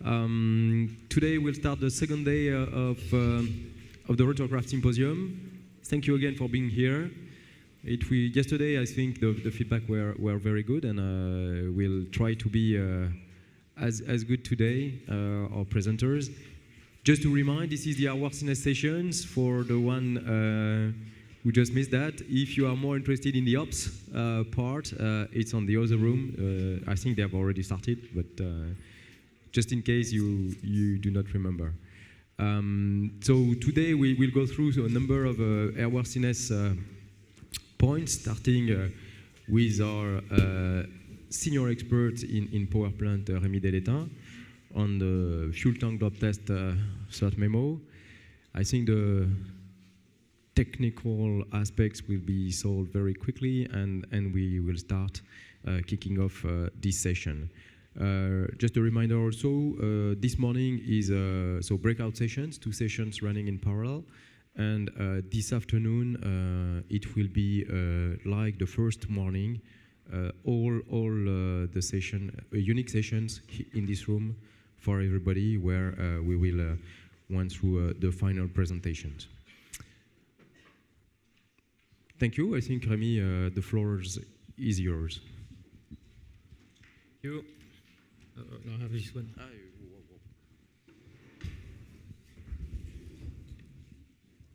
Today we'll start the second day of the Rotorcraft Symposium. Thank you again for being here. Yesterday, I think the feedback were very good, and we'll try to be as good today, our presenters. Just to remind, this is the Airworthiness sessions for the one who just missed that. If you are more interested in the ops part, it's on the other room. I think they have already started, but just in case you do not remember. So today we will go through a number of airworthiness points, starting with our senior expert in power plant, Rémi Delétain, on the fuel tank drop test cert memo. I think the technical aspects will be solved very quickly, and we will start kicking off this session. Just a reminder also, this morning is so breakout sessions, 2 sessions running in parallel, and this afternoon it will be like the first morning, all the session, unique sessions in this room for everybody, where we will run through the final presentations. Thank you. I think, Rémi, the floor is yours. Thank you. No, I have this one.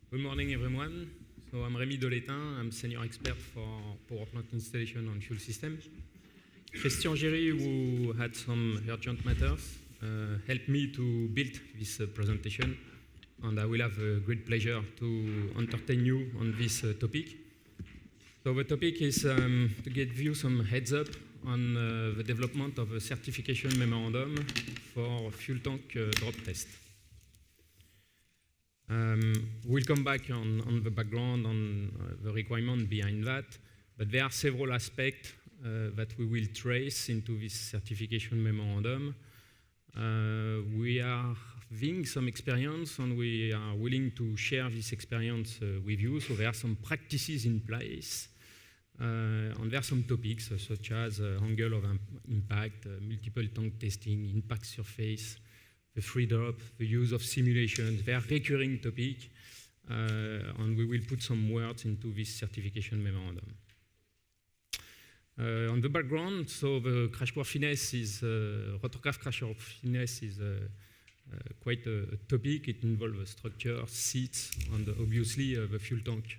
Good morning, everyone. So I'm Rémi Delétain. I'm senior expert for power plant installation on fuel systems. Christian Géry, who had some urgent matters, helped me to build this presentation, and I will have a great pleasure to entertain you on this topic. So the topic is to give you some heads up on the development of a certification memorandum for fuel tank drop test. We'll come back on the background, on the requirement behind that, but there are several aspects that we will trace into this certification memorandum. We are having some experience, and we are willing to share this experience with you. So there are some practices in place, and there are some topics such as angle of impact, multiple tank testing, impact surface, the free drop, the use of simulations. They are recurring topics, and we will put some words into this certification memorandum. On the background, so the crashworthiness is, Rotorcraft crashworthiness is quite a topic. It involves structure, seats, and obviously the fuel tank.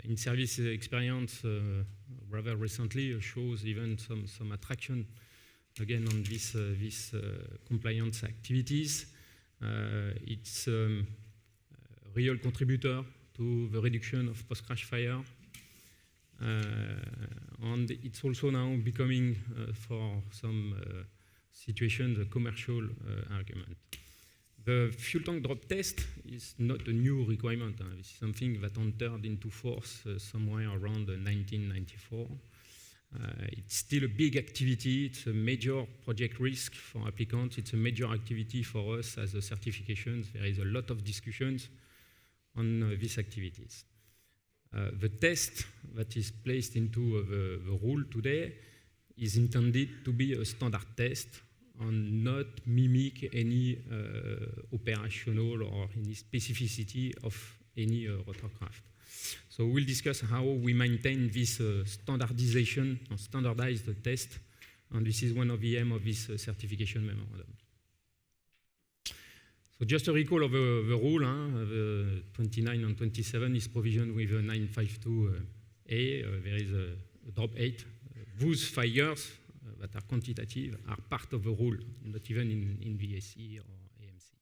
In service experience, rather recently, shows even some attraction again on this compliance activities. It's a real contributor to the reduction of post-crash fire. And it's also now becoming, for some situations, a commercial argument. The fuel tank drop test is not a new requirement. This is something that entered into force somewhere around 1994. It's still a big activity. It's a major project risk for applicants. It's a major activity for us as a certifications. There is a lot of discussions on these activities. The test that is placed into the rule today is intended to be a standard test and not mimic any operational or any specificity of any rotorcraft. So we'll discuss how we maintain this standardization or standardized test, and this is one of the aims of this certification memorandum. So just a recall of the rule, the 29 and 27 is provisioned with 952A. There is a drop 8. Those figures that are quantitative are part of the rule, not even in VSE or AMC.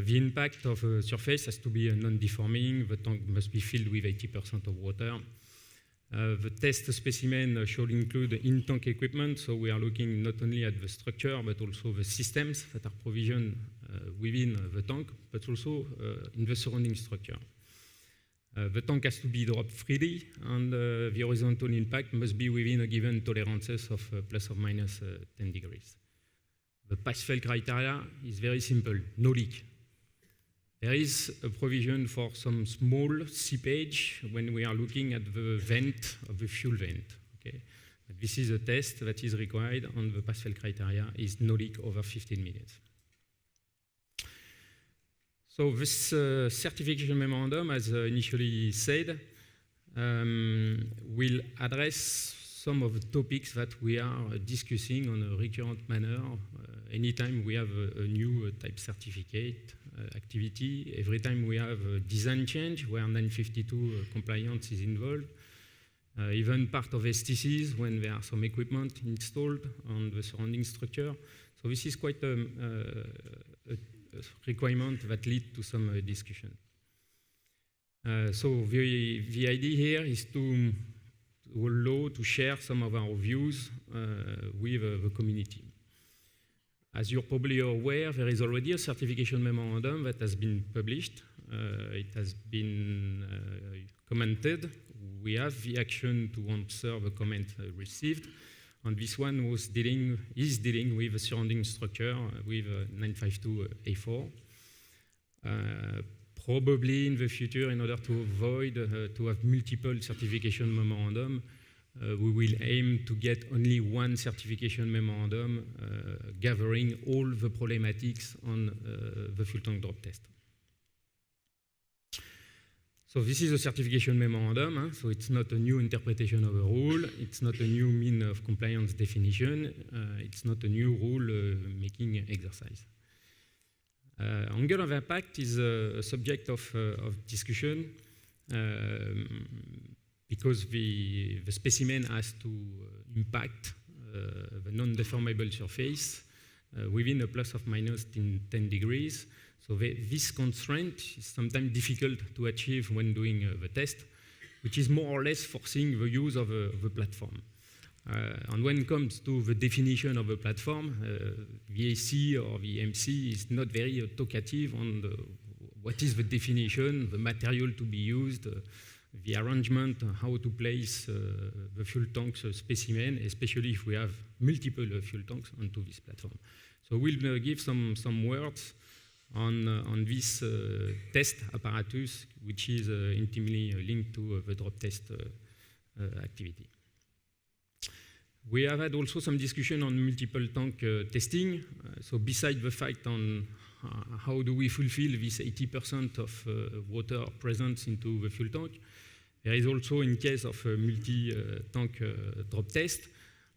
The impact of a surface has to be non-deforming. The tank must be filled with 80% of water. The test specimen should include in-tank equipment, so we are looking not only at the structure but also the systems that are provisioned within the tank, but also in the surrounding structure. The tank has to be dropped freely, and the horizontal impact must be within a given tolerances of plus or minus 10 degrees. The pass-fail criteria is very simple: no leak. There is a provision for some small seepage when we are looking at the vent of the fuel vent. Okay? But this is a test that is required, and the pass-fail criteria is no leak over 15 minutes. So this certification memorandum, as initially said, will address some of the topics that we are discussing on a recurrent manner. Anytime we have a new type certificate activity, every time we have a design change where 952 compliance is involved, even part of STCs when there are some equipment installed on the surrounding structure. So this is quite a requirement that leads to some discussion. So the idea here is to allow to share some of our views with the community. As you're probably aware, there is already a certification memorandum that has been published. It has been commented. We have the action to answer the comment received. And this one is dealing with the surrounding structure with 952A4. Probably in the future, in order to avoid to have multiple certification memorandum, we will aim to get only one certification memorandum gathering all the problematics on the fuel tank drop test. So this is a certification memorandum, so it's not a new interpretation of a rule, it's not a new mean of compliance definition, it's not a new rule-making exercise. Angle of impact is a subject of discussion because the specimen has to impact the non-deformable surface within a plus or minus 10 degrees. So this constraint is sometimes difficult to achieve when doing the test, which is more or less forcing the use of the platform. And when it comes to the definition of a platform, the AC or the MC is not very talkative on what is the definition, the material to be used, the arrangement, how to place the fuel tanks specimen, especially if we have multiple fuel tanks onto this platform. So we'll give some words on this test apparatus, which is intimately linked to the drop test activity. We have had also some discussion on multiple tank testing. So besides the fact on how do we fulfill this 80% of water presence into the fuel tank, there is also, in case of a multi-tank drop test,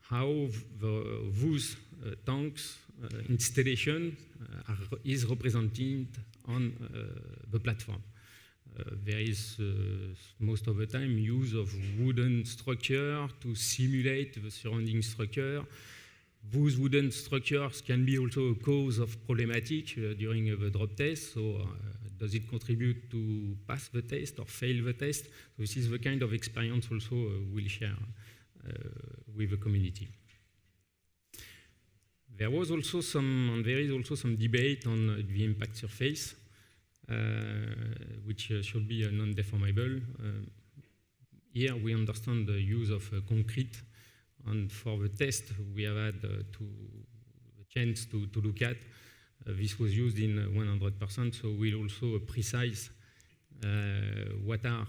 how those tanks installation is represented on the platform. There is most of the time use of wooden structure to simulate the surrounding structure. Those wooden structures can be also a cause of problematic during the drop test. So does it contribute to pass the test or fail the test? So this is the kind of experience also we'll share with the community. There was also there is also some debate on the impact surface, which should be non-deformable. Here we understand the use of concrete, and for the test we have had the chance to look at. This was used in 100%, so we'll also precise what are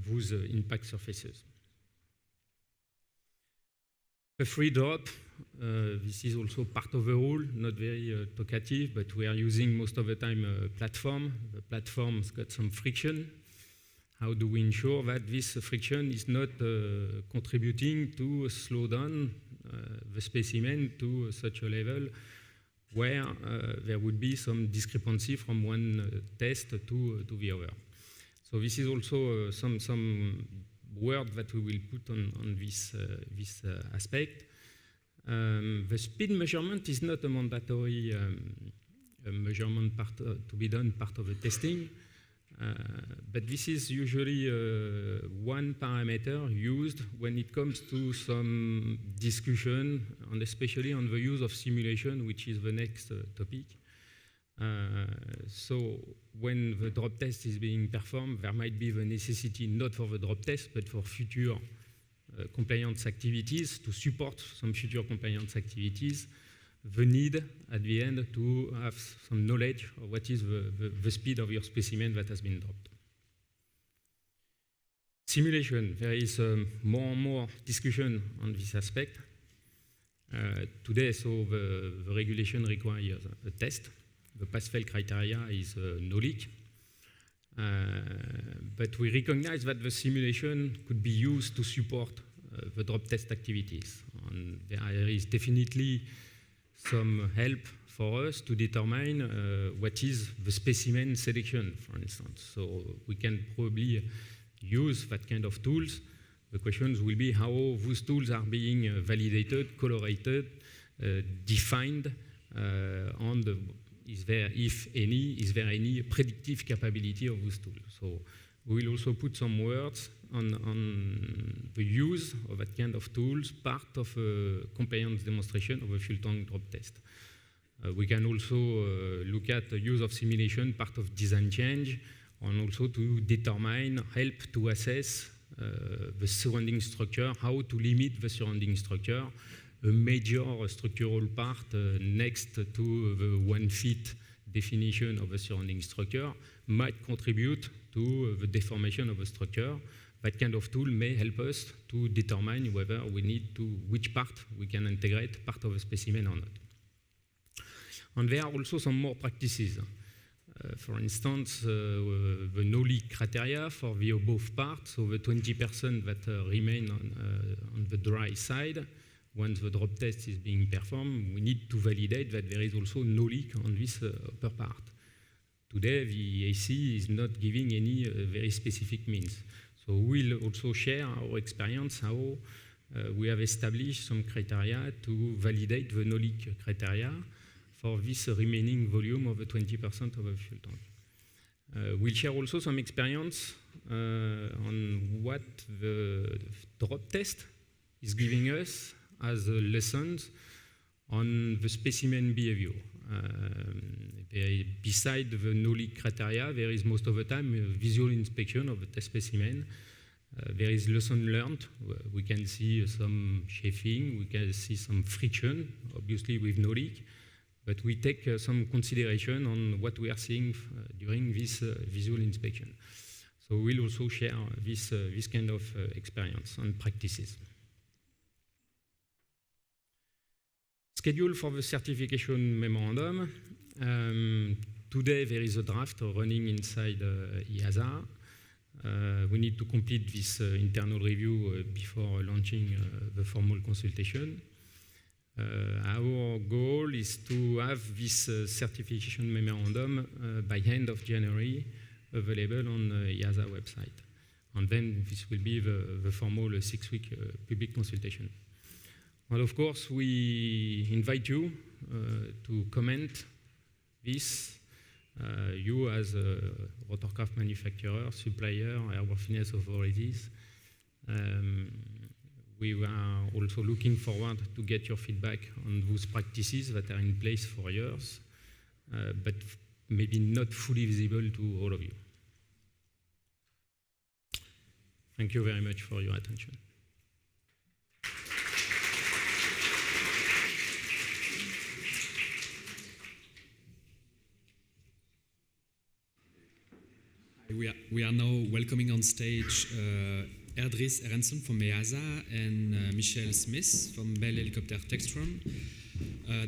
those impact surfaces. A free drop, this is also part of the rule, not very talkative, but we are using most of the time a platform. The platform's got some friction. How do we ensure that this friction is not contributing to slow down the specimen to such a level where there would be some discrepancy from one test to the other? So this is also some word that we will put on this aspect. The speed measurement is not a mandatory measurement part to be done part of the testing, but this is usually one parameter used when it comes to some discussion, and especially on the use of simulation, which is the next topic. So when the drop test is being performed, there might be the necessity not for the drop test, but for future compliance activities, to support some future compliance activities, the need at the end to have some knowledge of what is the speed of your specimen that has been dropped. Simulation, there is more and more discussion on this aspect. Today, so the regulation requires a test. The pass-fail criteria is no leak. But we recognize that the simulation could be used to support the drop test activities. And there is definitely some help for us to determine what is the specimen selection, for instance. So we can probably use that kind of tools. The questions will be how those tools are being validated, colorated, defined, and is there any predictive capability of those tools. So we will also put some words on the use of that kind of tools, part of a compliance demonstration of a fuel tank drop test. We can also look at the use of simulation, part of design change, and also to determine, help to assess the surrounding structure, how to limit the surrounding structure. A major structural part next to the 1 feet definition of the surrounding structure might contribute to the deformation of the structure. That kind of tool may help us to determine whether we need to, which part we can integrate part of a specimen or not. And there are also some more practices. For instance, the no-leak criteria for the above part, so the 20% that remain on the dry side. Once the drop test is being performed, we need to validate that there is also no leak on this upper part. Today, the AC is not giving any very specific means. So we'll also share our experience, how we have established some criteria to validate the no leak criteria for this remaining volume of the 20% of the fuel tank. We'll share also some experience on what the drop test is giving us as lessons on the specimen behavior. Beside the no leak criteria, there is most of the time a visual inspection of the test specimen. There is lesson learned. We can see some chafing, we can see some friction, obviously with no leak, but we take some consideration on what we are seeing during this visual inspection. So we'll also share this kind of experience and practices. Schedule for the certification memorandum. Today there is a draft running inside EASA. We need to complete this internal review before launching the formal consultation. Our goal is to have this certification memorandum by end of January available on EASA website. And then this will be the formal 6-week public consultation. And of course, we invite you to comment this. You as a Rotorcraft manufacturer, supplier, airworthiness authorities. We are also looking forward to get your feedback on those practices that are in place for years, but maybe not fully visible to all of you. Thank you very much for your attention. We are now welcoming on stage Erdris Erenson from EASA and Michelle Smith from Bell Helicopter Textron.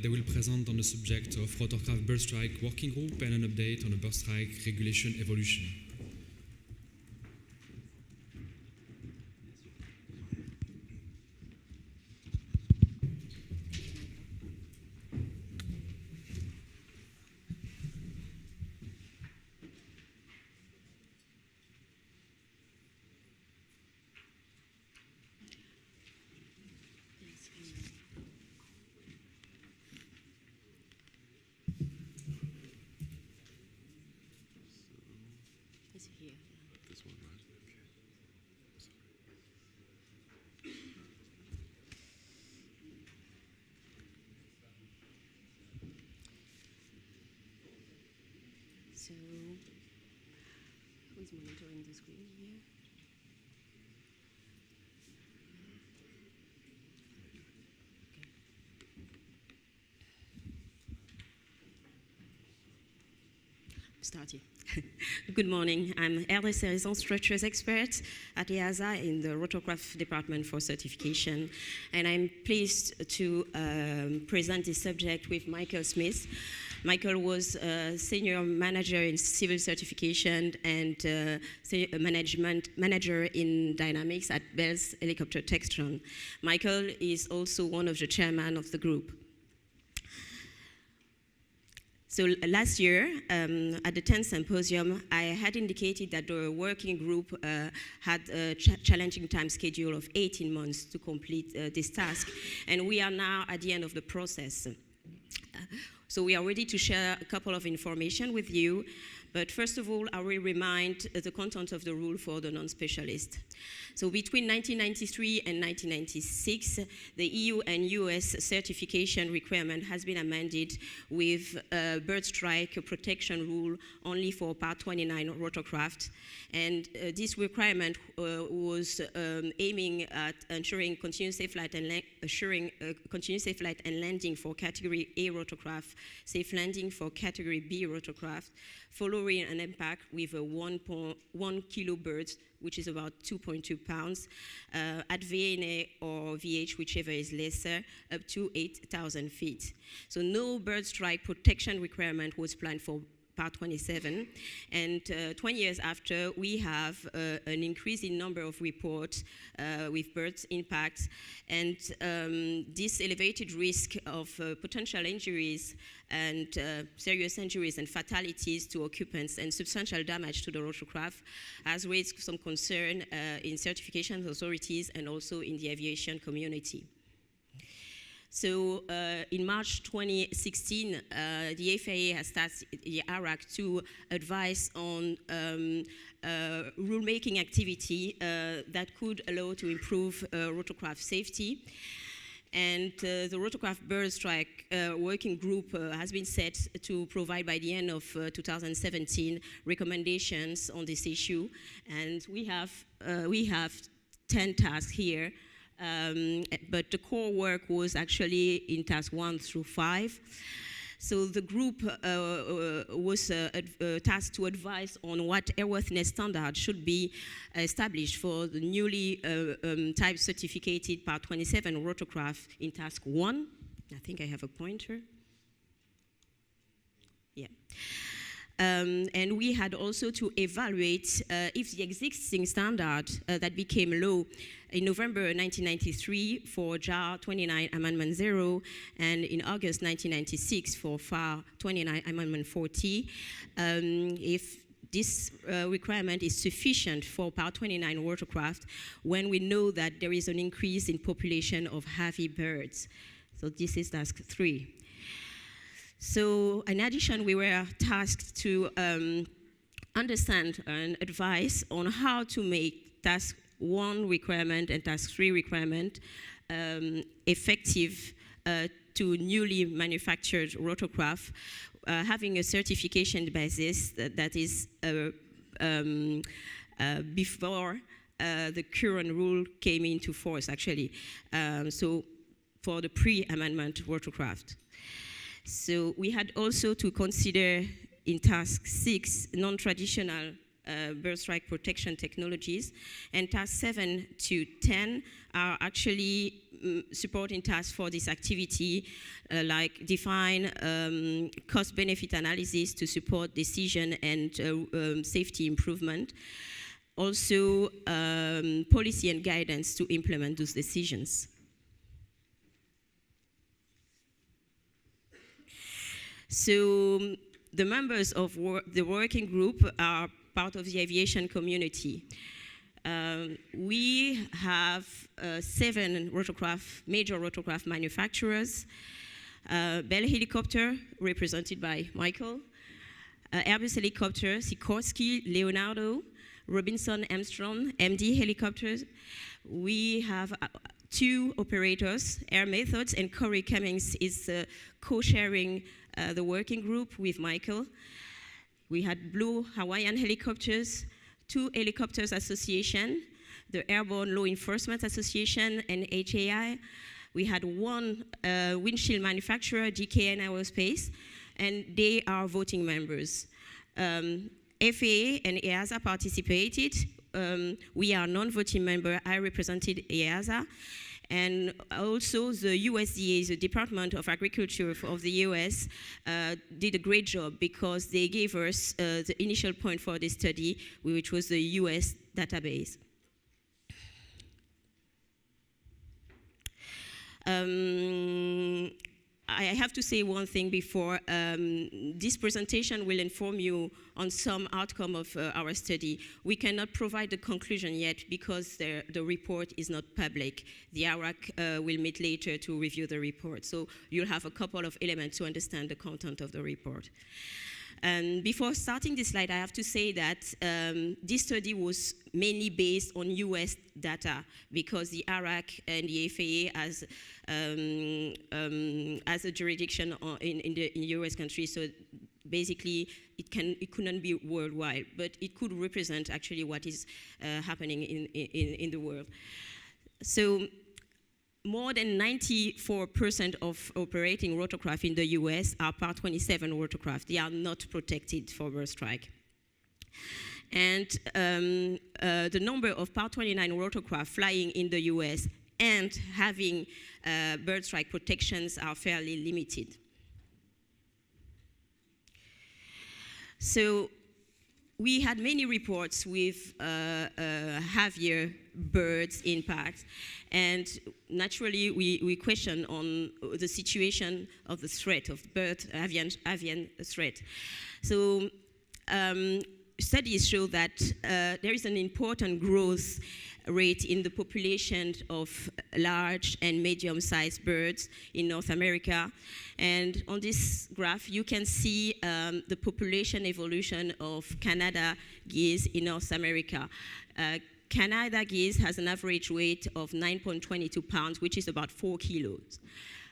They will present on the subject of Rotorcraft bird strike working group and an update on the bird strike regulation evolution. So, who's monitoring the screen here? Okay. Starting. Good morning. I'm Airworthiness Horizon Structures Expert at EASA in the Rotorcraft Department for Certification, and I'm pleased to present this subject with Michael Smith. Michael was a senior manager in civil certification and manager in dynamics at Bell's Helicopter Textron. Michael is also one of the chairmen of the group. So last year, at the 10th Symposium, I had indicated that the working group had a challenging time schedule of 18 months to complete this task, and we are now at the end of the process. So we are ready to share a couple of information with you, but first of all, I will remind the content of the rule for the non-specialist. So between 1993 and 1996, the EU and US certification requirement has been amended with a bird strike protection rule only for Part 29 rotorcraft. And this requirement was aiming at ensuring continuous safe flight and continuous safe flight and landing for Category A rotorcraft, safe landing for Category B rotorcraft, following an impact with a 1.1 kilo bird, which is about 2.2 pounds, at VNA or VH, whichever is lesser, up to 8,000 feet. So no bird strike protection requirement was planned for Part 27, and 20 years after, we have an increase in number of reports with birds impacts, and this elevated risk of potential injuries and serious injuries and fatalities to occupants and substantial damage to the rotorcraft has raised some concern in certification authorities and also in the aviation community. So in March 2016, the FAA has tasked the ARAC to advise on rulemaking activity that could allow to improve rotorcraft safety. And the Rotorcraft Bird Strike Working Group has been set to provide by the end of 2017 recommendations on this issue. And we have 10 tasks here. But the core work was actually in task 1 through 5. So the group was tasked to advise on what airworthiness standard should be established for the newly type certificated Part 27 rotorcraft in task 1. I think I have a pointer. Yeah. And we had also to evaluate if the existing standard that became law in November 1993 for JAR 29 Amendment 0 and in August 1996 for FAR 29 Amendment 40, if this requirement is sufficient for Part 29 rotorcraft when we know that there is an increase in population of heavy birds. So this is task 3. So in addition, we were tasked to understand and advise on how to make task 1 requirement and task 3 requirement effective to newly manufactured rotorcraft, having a certification basis that is before the current rule came into force, actually. So for the pre-amendment rotorcraft. So we had also to consider in task 6 non-traditional bird strike protection technologies, and task 7 to 10 are actually supporting tasks for this activity, like define cost-benefit analysis to support decision and safety improvement. Also, policy and guidance to implement those decisions. So the members of the working group are part of the aviation community. We have 7 major rotorcraft manufacturers. Bell Helicopter, represented by Michael. Airbus Helicopter, Sikorsky, Leonardo, Robinson Armstrong, MD Helicopters. We have 2 operators, Air Methods, and Corey Cummings is co-sharing the working group with Michael. We had Blue Hawaiian Helicopters, 2 Helicopters Association, the Airborne Law Enforcement Association, and HAI. We had 1 windshield manufacturer, GKN Aerospace, and they are voting members. FAA and EASA participated. We are non-voting member. I represented EASA. And also the USDA, the Department of Agriculture of the US, did a great job because they gave us the initial point for this study, which was the US database. I have to say one thing before. This presentation will inform you on some outcome of our study. We cannot provide the conclusion yet because the report is not public. The ARAC will meet later to review the report. So you'll have a couple of elements to understand the content of the report. And before starting this slide, I have to say that this study was mainly based on US data because the ARAC and the FAA has a jurisdiction in US countries, so basically it couldn't be worldwide, but it could represent actually what is happening in the world. So more than 94% of operating rotorcraft in the US are Part 27 rotorcraft. They are not protected for bird strike. And the number of Part 29 rotorcraft flying in the US and having bird strike protections are fairly limited. So we had many reports with heavier birds impact, and naturally we question on the situation of the threat of avian threat. So studies show that there is an important growth rate in the population of large and medium-sized birds in North America. And on this graph, you can see the population evolution of Canada geese in North America. Canada geese has an average weight of 9.22 pounds, which is about 4 kilos.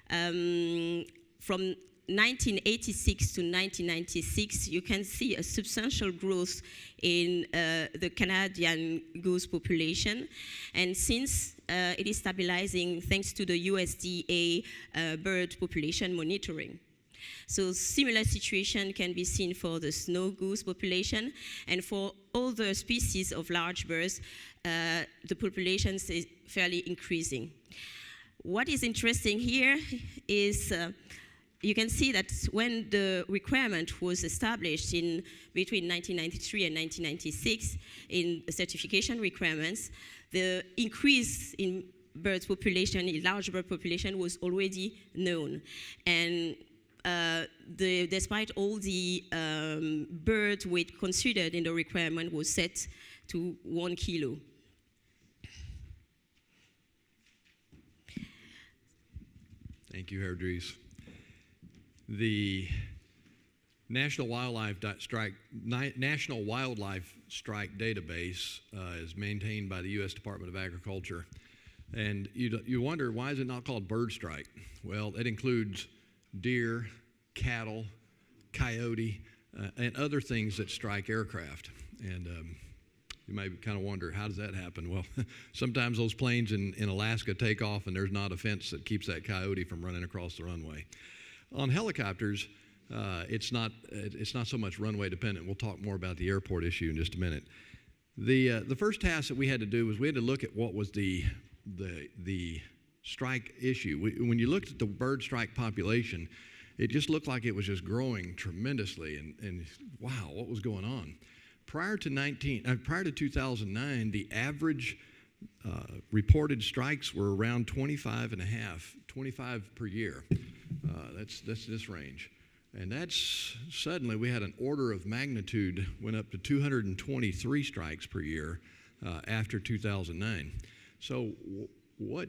From 1986 to 1996, you can see a substantial growth in the Canadian goose population. And since it is stabilizing thanks to the USDA bird population monitoring. So similar situation can be seen for the snow goose population, and for other species of large birds, the population is fairly increasing. What is interesting here is you can see that when the requirement was established in between 1993 and 1996 in certification requirements, the increase in birds population, in large bird population, was already known. And despite all the bird weight considered in the requirement was set to 1 kilo. Thank you, Erdries. The National Wildlife Strike Database is maintained by the U.S. Department of Agriculture. And you wonder, why is it not called bird strike? Well, it includes deer, cattle, coyote, and other things that strike aircraft. And you may kind of wonder, how does that happen? Well, sometimes those planes in Alaska take off and there's not a fence that keeps that coyote from running across the runway. On helicopters, it's not so much runway dependent. We'll talk more about the airport issue in just a minute. The first task that we had to do was we had to look at what was the strike issue. When you looked at the bird strike population, it just looked like it was just growing tremendously, and wow, what was going on? Prior to 2009, the average reported strikes were around 25 per year. That's this range. And that's suddenly we had an order of magnitude, went up to 223 strikes per year after 2009. So what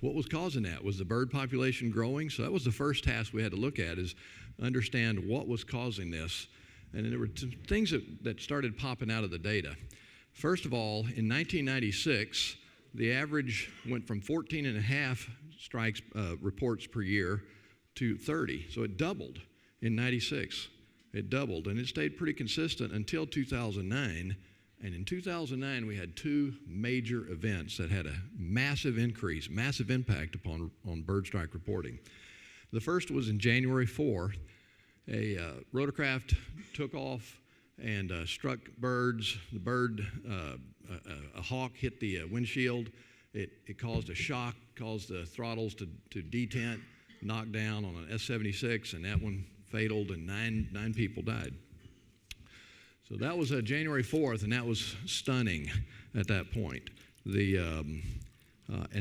was causing that? Was the bird population growing? So that was the first task we had to look at, is understand what was causing this. And there were things that started popping out of the data. First of all, in 1996, the average went from 14.5 strikes reports per year to 30. So it doubled in 96. It doubled, and it stayed pretty consistent until 2009. And in 2009, we had two major events that had a massive increase, massive impact on bird strike reporting. The first was in January 4. A rotorcraft took off and struck birds. The bird, a hawk hit the windshield. It caused a shock, caused the throttles to detent, knocked down on an S-76, and that one fataled, and nine people died. So that was January 4th, and that was stunning at that point. And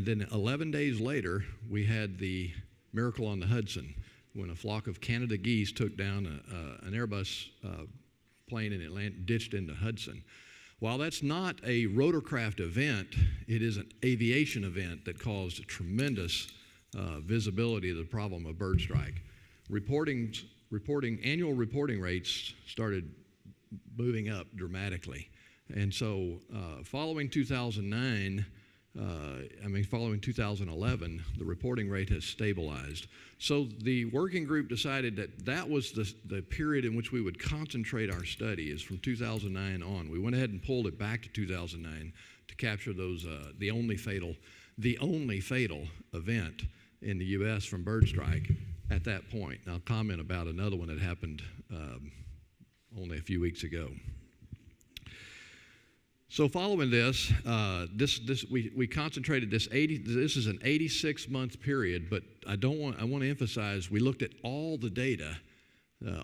then 11 days later, we had the miracle on the Hudson, when a flock of Canada geese took down an Airbus plane in Atlanta, ditched into Hudson. While that's not a rotorcraft event, it is an aviation event that caused tremendous visibility of the problem of bird strike. Annual reporting rates started moving up dramatically. And so following 2011, the reporting rate has stabilized. So the working group decided that was the period in which we would concentrate our study, is from 2009 on. We went ahead and pulled it back to 2009 to capture those the only fatal event in the U.S. from bird strike at that point. And I'll comment about another one that happened only a few weeks ago. So following this, we concentrated this 80. This is an 86-month period, but I want to emphasize we looked at all the data,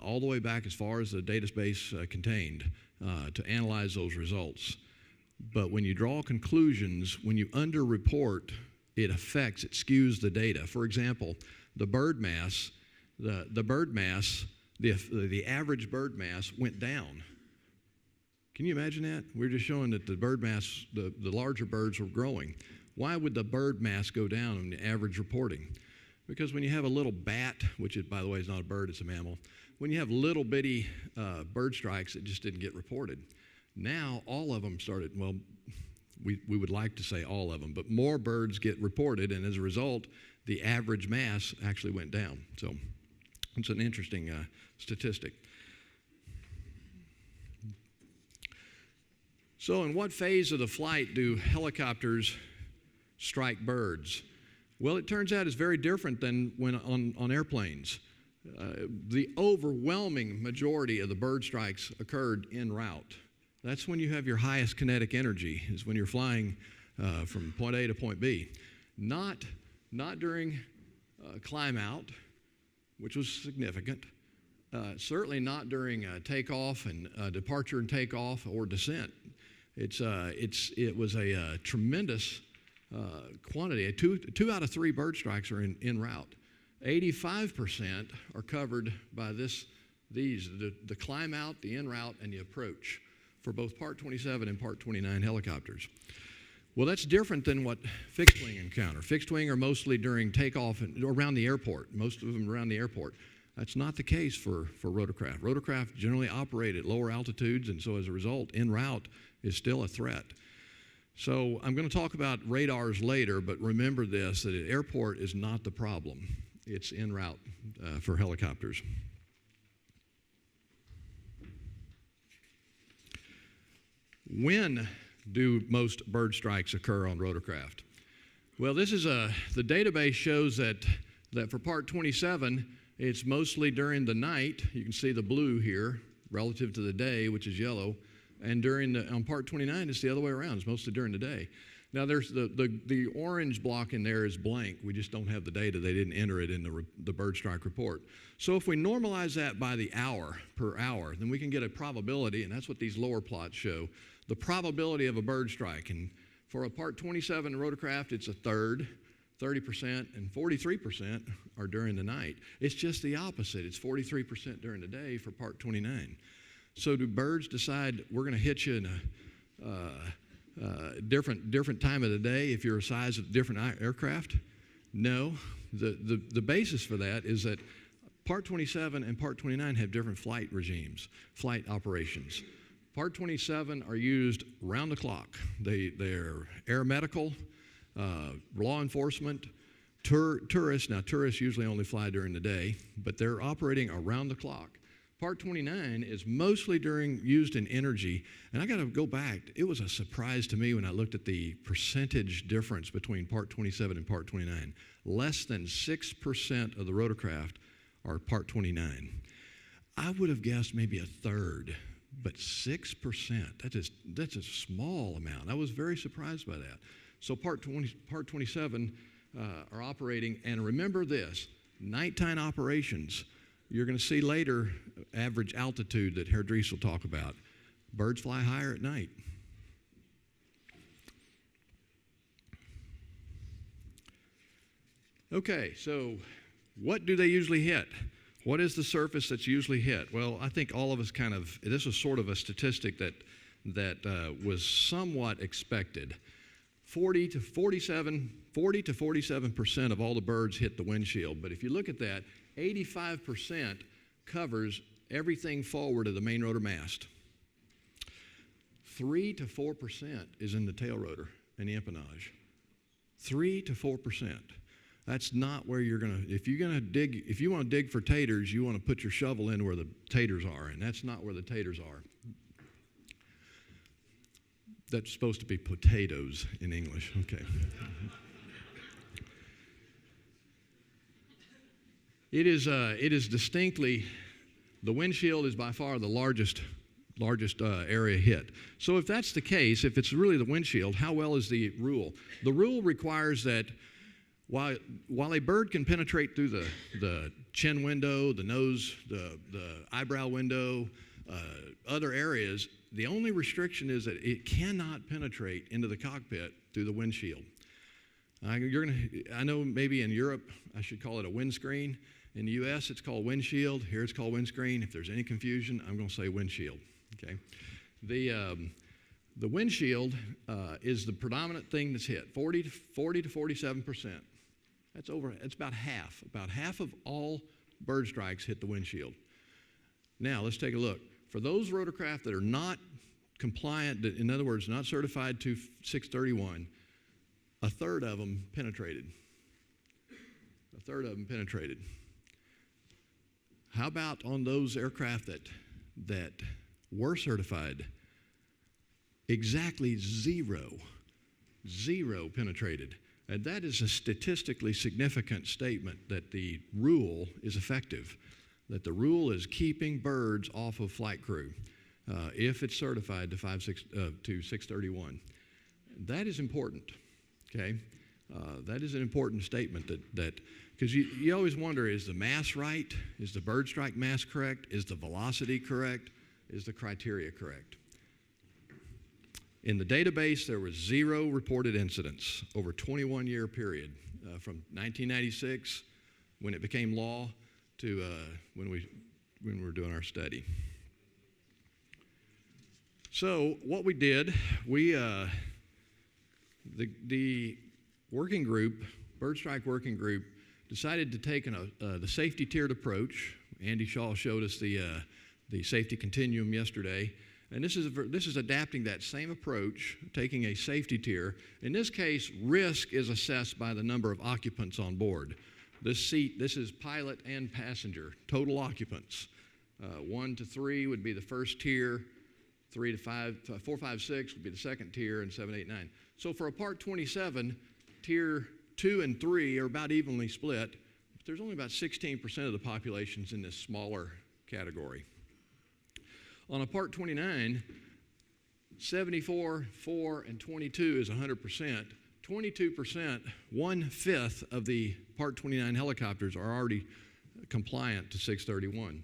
all the way back as far as the database contained, to analyze those results. But when you draw conclusions, when you underreport, it skews the data. For example, the average bird mass went down. Can you imagine that? We're just showing that the bird mass, the larger birds were growing. Why would the bird mass go down in the average reporting? Because when you have a little bat, which by the way is not a bird, it's a mammal, when you have little bitty bird strikes, it just didn't get reported. Now all of them started, well, we would like to say all of them, but more birds get reported, and as a result, the average mass actually went down. So it's an interesting statistic. So in what phase of the flight do helicopters strike birds? Well, it turns out it's very different than when on airplanes. The overwhelming majority of the bird strikes occurred en route. That's when you have your highest kinetic energy, is when you're flying from point A to point B. Not during climb out, which was significant. Certainly not during takeoff and departure and takeoff or descent. It was a tremendous quantity. Two out of three bird strikes are en route. 85% are covered by the climb out, the en route, and the approach for both Part 27 and Part 29 helicopters. Well, that's different than what fixed wing encounter. Fixed wing are mostly during takeoff and around the airport. Most of them around the airport. That's not the case for rotorcraft. Rotorcraft generally operate at lower altitudes, and so as a result, en route is still a threat. So I'm going to talk about radars later, but remember this, that at airport is not the problem. It's en route for helicopters. When do most bird strikes occur on rotorcraft? Well, this is the database shows that for Part 27, it's mostly during the night. You can see the blue here relative to the day, which is yellow. And on Part 29, it's the other way around. It's mostly during the day. Now, there's the orange block in there is blank. We just don't have the data. They didn't enter it in the bird strike report. So if we normalize that by the hour, per hour, then we can get a probability, and that's what these lower plots show, the probability of a bird strike. And for a Part 27 rotorcraft, it's a third, 30%, and 43% are during the night. It's just the opposite. It's 43% during the day for Part 29. So do birds decide we're going to hit you in a different time of the day if you're a size of different aircraft? No. The basis for that is that Part 27 and Part 29 have different flight regimes, flight operations. Part 27 are used round the clock. They're aeromedical, law enforcement, tourists. Now, tourists usually only fly during the day, but they're operating around the clock. Part 29 is mostly used in energy. And I got to go back. It was a surprise to me when I looked at the percentage difference between Part 27 and Part 29. Less than 6% of the rotorcraft are Part 29. I would have guessed maybe a third But 6%, that's a small amount. I was very surprised by that. So part 27 are operating, and remember this, nighttime operations, you're going to see later average altitude that Herr Dries will talk about. Birds fly higher at night. Okay, so what do they usually hit? What is the surface that's usually hit? Well, I think all of us this was sort of a statistic that was somewhat expected. 40 to 47% of all the birds hit the windshield. But if you look at that, 85% covers everything forward of the main rotor mast. 3 to 4% is in the tail rotor and the empennage. 3 to 4%. That's not where you're going to, if you want to dig for taters, you want to put your shovel in where the taters are, and that's not where the taters are. That's supposed to be potatoes in English. Okay. It is distinctly, the windshield is by far the largest area hit. So if that's the case, if it's really the windshield, how well is the rule? The rule requires that while a bird can penetrate through the chin window, the nose, the eyebrow window, other areas, the only restriction is that it cannot penetrate into the cockpit through the windshield. I know maybe in Europe I should call it a windscreen. In the U.S. it's called windshield. Here it's called windscreen. If there's any confusion, I'm going to say windshield. Okay. The windshield is the predominant thing that's hit. 40 to 47%. It's about half. About half of all bird strikes hit the windshield. Now let's take a look. For those rotorcraft that are not compliant, in other words, not certified to 631, a third of them penetrated. How about on those aircraft that were certified? Exactly zero penetrated. And that is a statistically significant statement that the rule is effective, that the rule is keeping birds off of flight crew if it's certified to 631. That is important, okay? That is an important statement that because you always wonder, is the mass right? Is the bird strike mass correct? Is the velocity correct? Is the criteria correct? In the database, there was 0 reported incidents over a 21-year period from 1996, when it became law, to when we were doing our study. So what we did, the working group, bird strike working group, decided to take the safety tiered approach. Andy Shaw showed us the safety continuum yesterday. And this is adapting that same approach, taking a safety tier. In this case, risk is assessed by the number of occupants on board. This is pilot and passenger, total occupants. 1 to 3 would be the first tier, 4, 5, 6 would be the second tier, and 7, 8, 9. So for a Part 27, tier 2 and 3 are about evenly split. But there's only about 16% of the population's in this smaller category. On a Part 29, 74, 4, and 22 is 100%. 22%, 1/5 of the Part 29 helicopters are already compliant to 631.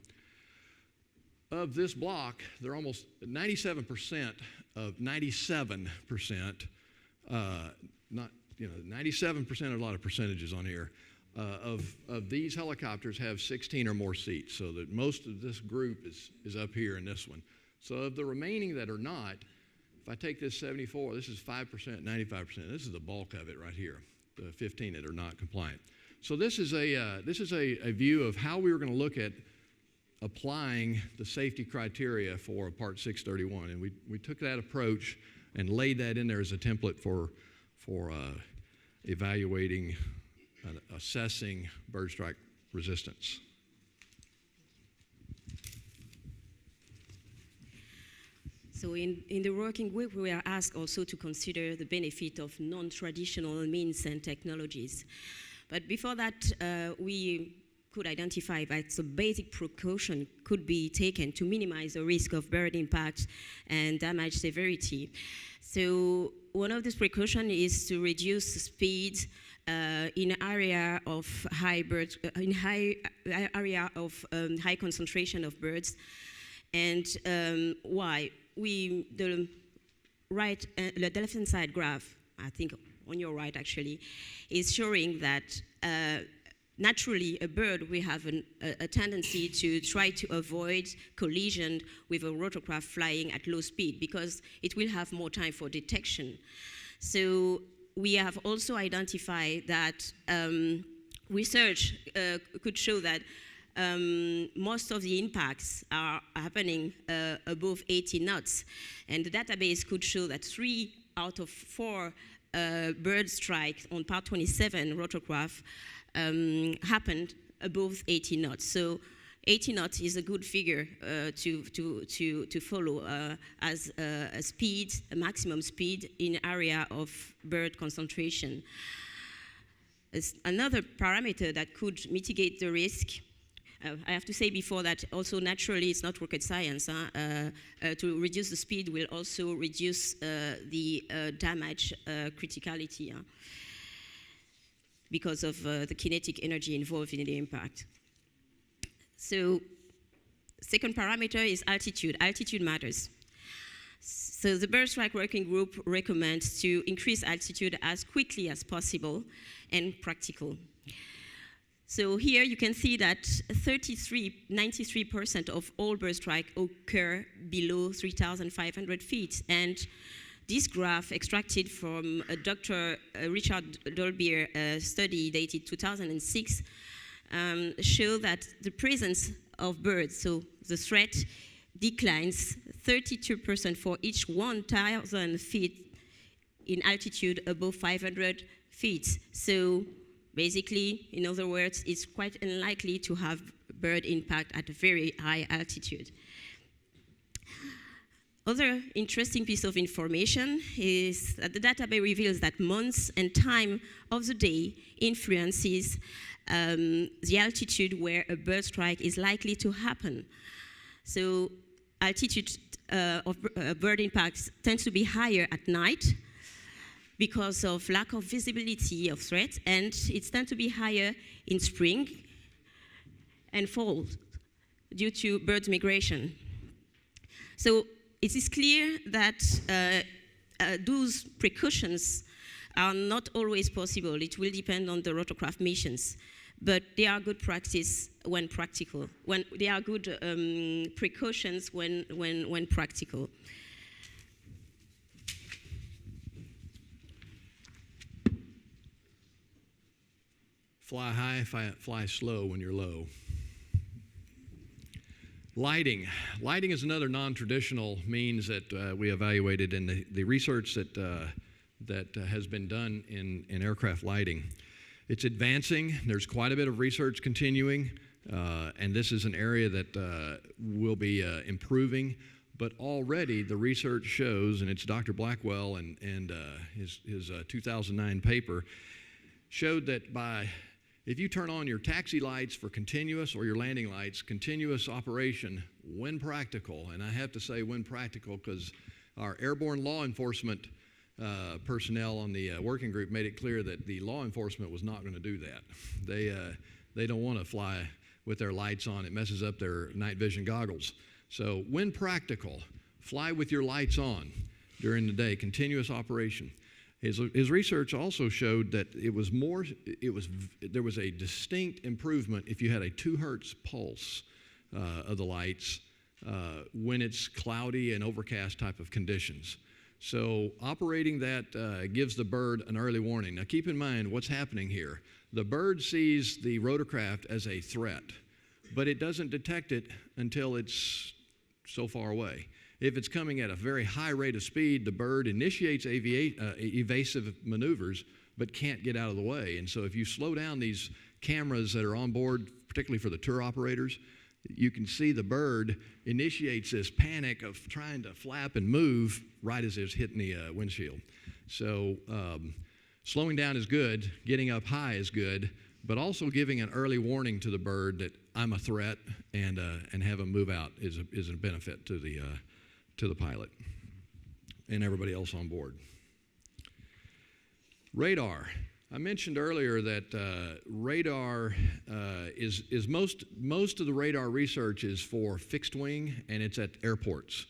Of this block, they're almost 97% of 97%, 97% are a lot of percentages on here. Of these helicopters have 16 or more seats, so that most of this group is up here in this one. So of the remaining that are not, if I take this 74, this is 5%, 95%. This is the bulk of it right here, the 15 that are not compliant. So this is a view of how we were going to look at applying the safety criteria for Part 631, and we took that approach and laid that in there as a template for evaluating, assessing bird strike resistance. So in the working group, we are asked also to consider the benefit of non-traditional means and technologies. But before that, we could identify that some basic precaution could be taken to minimize the risk of bird impact and damage severity. So one of these precautions is to reduce the speed in area of high concentration of birds. And why? The left-hand side graph, I think on your right actually, is showing that naturally a bird will have a tendency to try to avoid collision with a rotorcraft flying at low speed because it will have more time for detection. So we have also identified that research could show that most of the impacts are happening above 80 knots. And the database could show that 3 out of 4 bird strikes on Part 27 rotorcraft happened above 80 knots. So 80 knots is a good figure to follow as a speed, a maximum speed in area of bird concentration. As another parameter that could mitigate the risk. I have to say before that also naturally it's not rocket science. To reduce the speed will also reduce the damage criticality because of the kinetic energy involved in the impact. So second parameter is altitude. Altitude matters. So the Bird Strike Working Group recommends to increase altitude as quickly as possible and practical. So here you can see that 93% of all bird strikes occur below 3,500 feet. And this graph, extracted from a Dr. Richard Dolbear study dated 2006, show that the presence of birds, so the threat, declines 32% for each 1,000 feet in altitude above 500 feet. So basically, in other words, it's quite unlikely to have bird impact at a very high altitude. Other interesting piece of information is that the database reveals that months and time of the day influences the altitude where a bird strike is likely to happen. So altitude of bird impacts tends to be higher at night because of lack of visibility of threats, and it tends to be higher in spring and fall due to bird migration. So it is clear that those precautions are not always possible. It will depend on the rotorcraft missions, but they are good practice when practical. When they are good precautions when practical. Fly high, fly slow when you're low. Lighting. Lighting is another non-traditional means that we evaluated in the research that has been done in aircraft lighting. It's advancing. There's quite a bit of research continuing, and this is an area that will be improving. But already the research shows, and it's Dr. Blackwell and his 2009 paper, showed that if you turn on your taxi lights for continuous or your landing lights, continuous operation when practical, and I have to say when practical because our airborne law enforcement personnel on the working group made it clear that the law enforcement was not going to do that. They don't want to fly with their lights on. It messes up their night vision goggles. So when practical, fly with your lights on during the day, continuous operation. His research also showed that there was a distinct improvement if you had a 2 hertz pulse of the lights when it's cloudy and overcast type of conditions. So operating that gives the bird an early warning. Now keep in mind what's happening here. The bird sees the rotorcraft as a threat, but it doesn't detect it until it's so far away. If it's coming at a very high rate of speed, the bird initiates evasive maneuvers, but can't get out of the way. And so if you slow down these cameras that are on board, particularly for the tour operators, you can see the bird initiates this panic of trying to flap and move right as it's hitting the windshield. So slowing down is good, getting up high is good, but also giving an early warning to the bird that I'm a threat and have them move out is a benefit to the pilot and everybody else on board. Radar. I mentioned earlier that radar is most of the radar research is for fixed wing, and it's at airports.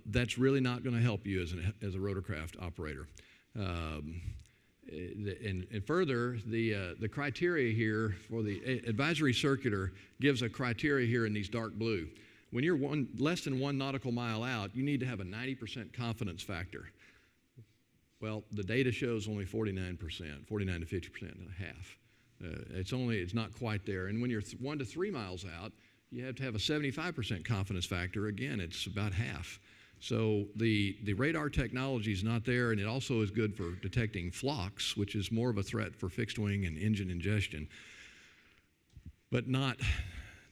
That's really not going to help you as a rotorcraft operator. And further, the criteria here for the advisory circular gives a criteria here in these dark blue. When you're less than 1 nautical mile out, you need to have a 90% confidence factor. Well, the data shows only 49%, 49 to 50%, and a half. It's not quite there. And when you're 1 to 3 miles out, you have to have a 75% confidence factor. Again, it's about half. So the radar technology is not there, and it also is good for detecting flocks, which is more of a threat for fixed wing and engine ingestion, but not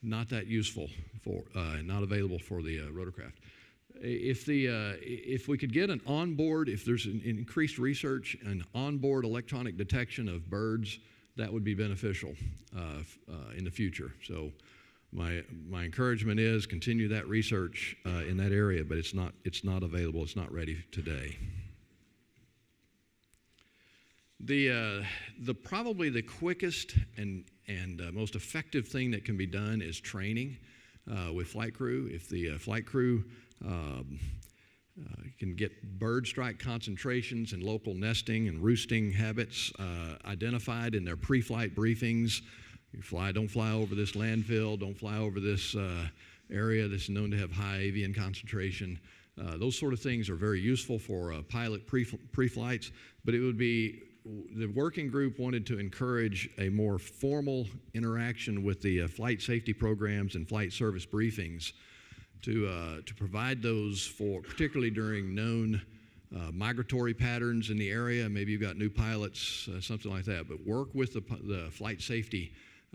that useful for, not available for the rotorcraft. If we could get an onboard, if there's an increased research and onboard electronic detection of birds, that would be beneficial in the future. So my encouragement is continue that research in that area, but it's not available. It's not ready today. Probably the quickest and most effective thing that can be done is training with flight crew. If the flight crew can get bird strike concentrations and local nesting and roosting habits identified in their pre-flight briefings. Don't fly over this landfill, don't fly over this area that's known to have high avian concentration. Those sort of things are very useful for pilot pre-flights, but it would be, the working group wanted to encourage a more formal interaction with the flight safety programs and flight service briefings to provide those for, particularly during known migratory patterns in the area. Maybe you've got new pilots, something like that, but work with the flight safety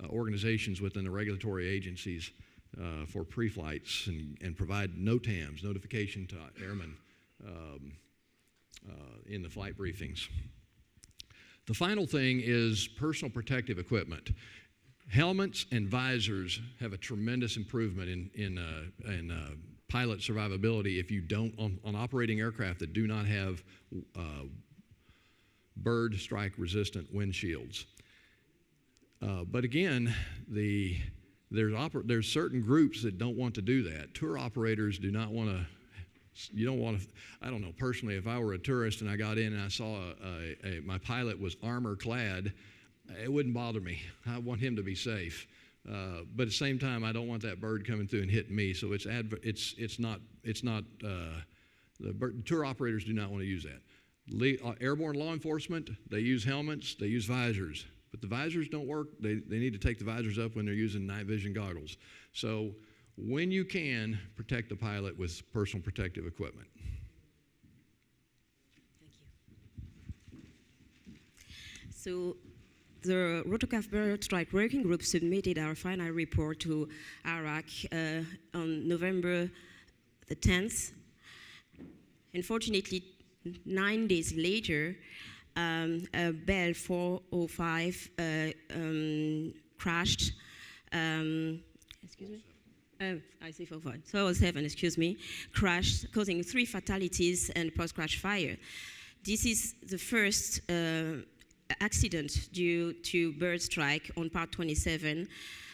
organizations within the regulatory agencies for pre-flights and provide NOTAMs, notification to airmen in the flight briefings. The final thing is personal protective equipment. Helmets and visors have a tremendous improvement in pilot survivability if you don't, on operating aircraft that do not have bird strike resistant windshields. But again, there's certain groups that don't want to do that. Tour operators do not want to. You don't want to. I don't know, personally, if I were a tourist and I got in and I saw my pilot was armor clad, it wouldn't bother me. I want him to be safe. But at the same time, I don't want that bird coming through and hitting me. So it's not. The tour operators do not want to use that. Airborne law enforcement, they use helmets, they use visors. But the visors don't work. They need to take the visors up when they're using night vision goggles. So when you can, protect the pilot with personal protective equipment. Thank you. So the Rotorcraft Bird Strike Working Group submitted our final report to ARAC on November the 10th. Unfortunately, 9 days later, a Bell 405 crashed. Excuse me? I say 407, excuse me, crashed, causing 3 fatalities and post-crash fire. This is the first accident due to bird strike on Part 27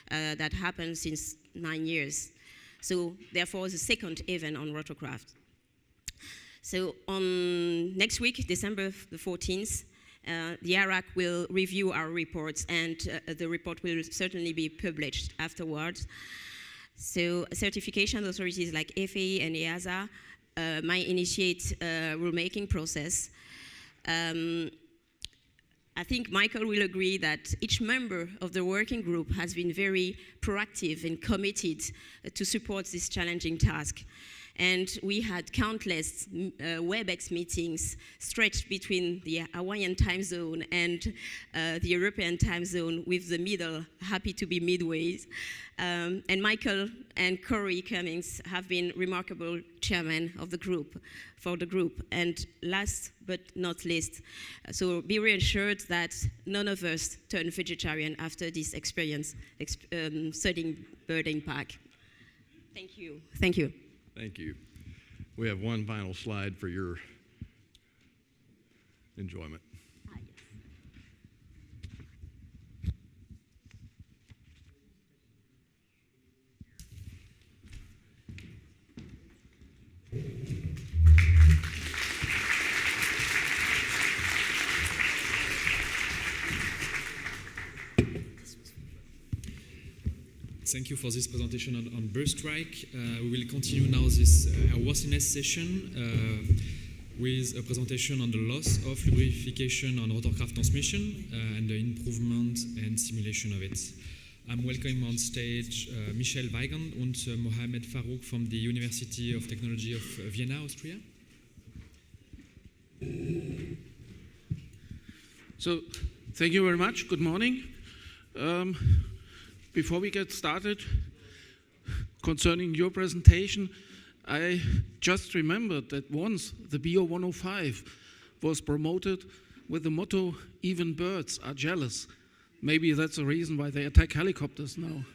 that happened since 9 years. So therefore, the second event on Rotorcraft. So on next week, December the 14th, the ARAC will review our reports, and the report will certainly be published afterwards. So certification authorities like FAA and EASA might initiate a rulemaking process. I think Michael will agree that each member of the working group has been very proactive and committed to support this challenging task. And we had countless WebEx meetings stretched between the Hawaiian time zone and the European time zone, with the middle happy to be midways. And Michael and Corey Cummings have been remarkable chairmen of the group, for the group. And last but not least, so be reassured that none of us turned vegetarian after this experience studying bird impact. Thank you. Thank you. Thank you. We have one final slide for your enjoyment. Thank you for this presentation on bird strike. We will continue now this airworthiness session with a presentation on the loss of lubrification on rotorcraft transmission and the improvement and simulation of it. I'm welcoming on stage Michel Weigand and Mohamed Farouk from the University of Technology of Vienna, Austria. So, thank you very much. Good morning. Before we get started, concerning your presentation, I just remembered that once the Pt.1 was promoted with the motto, "Even birds are jealous." Maybe that's the reason why they attack helicopters now.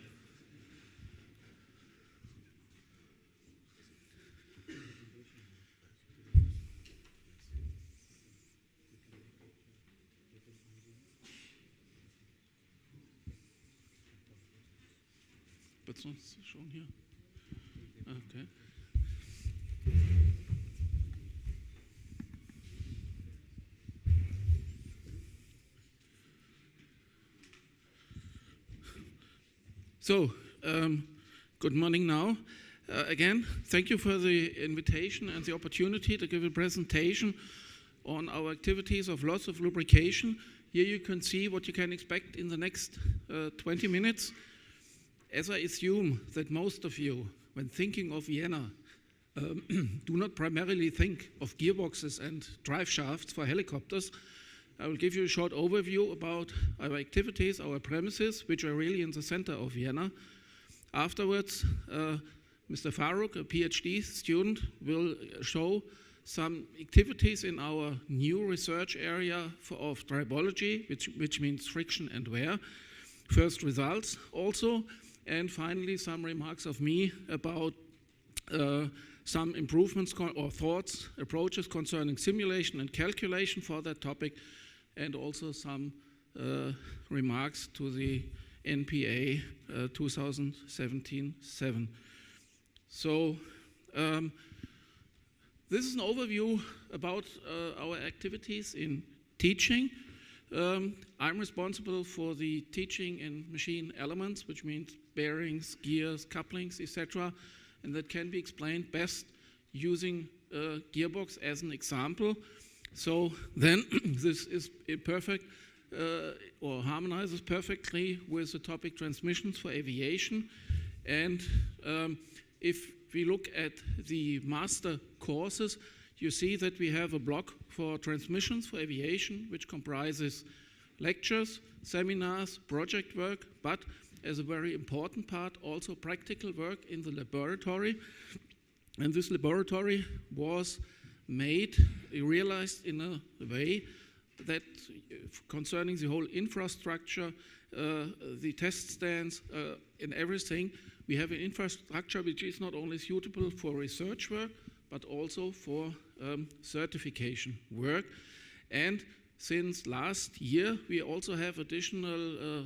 But it's not shown here. Okay. So, good morning now. Again, thank you for the invitation and the opportunity to give a presentation on our activities of loss of lubrication. Here you can see what you can expect in the next 20 minutes. As I assume that most of you, when thinking of Vienna, do not primarily think of gearboxes and drive shafts for helicopters, I will give you a short overview about our activities, our premises, which are really in the center of Vienna. Afterwards, Mr. Farouk, a PhD student, will show some activities in our new research area of tribology, which means friction and wear. First results also. And finally, some remarks of me about some improvements or thoughts, approaches concerning simulation and calculation for that topic, and also some remarks to the NPA 2017-7. So this is an overview about our activities in teaching. I'm responsible for the teaching in machine elements, which means bearings, gears, couplings, etc. And that can be explained best using a gearbox as an example. So then this is perfect or harmonizes perfectly with the topic transmissions for aviation. And if we look at the master courses, you see that we have a block for transmissions for aviation, which comprises lectures, seminars, project work, but as a very important part, also practical work in the laboratory. And this laboratory was realized in a way that concerning the whole infrastructure, the test stands, and everything, we have an infrastructure which is not only suitable for research work, but also for certification work. And since last year, we also have additional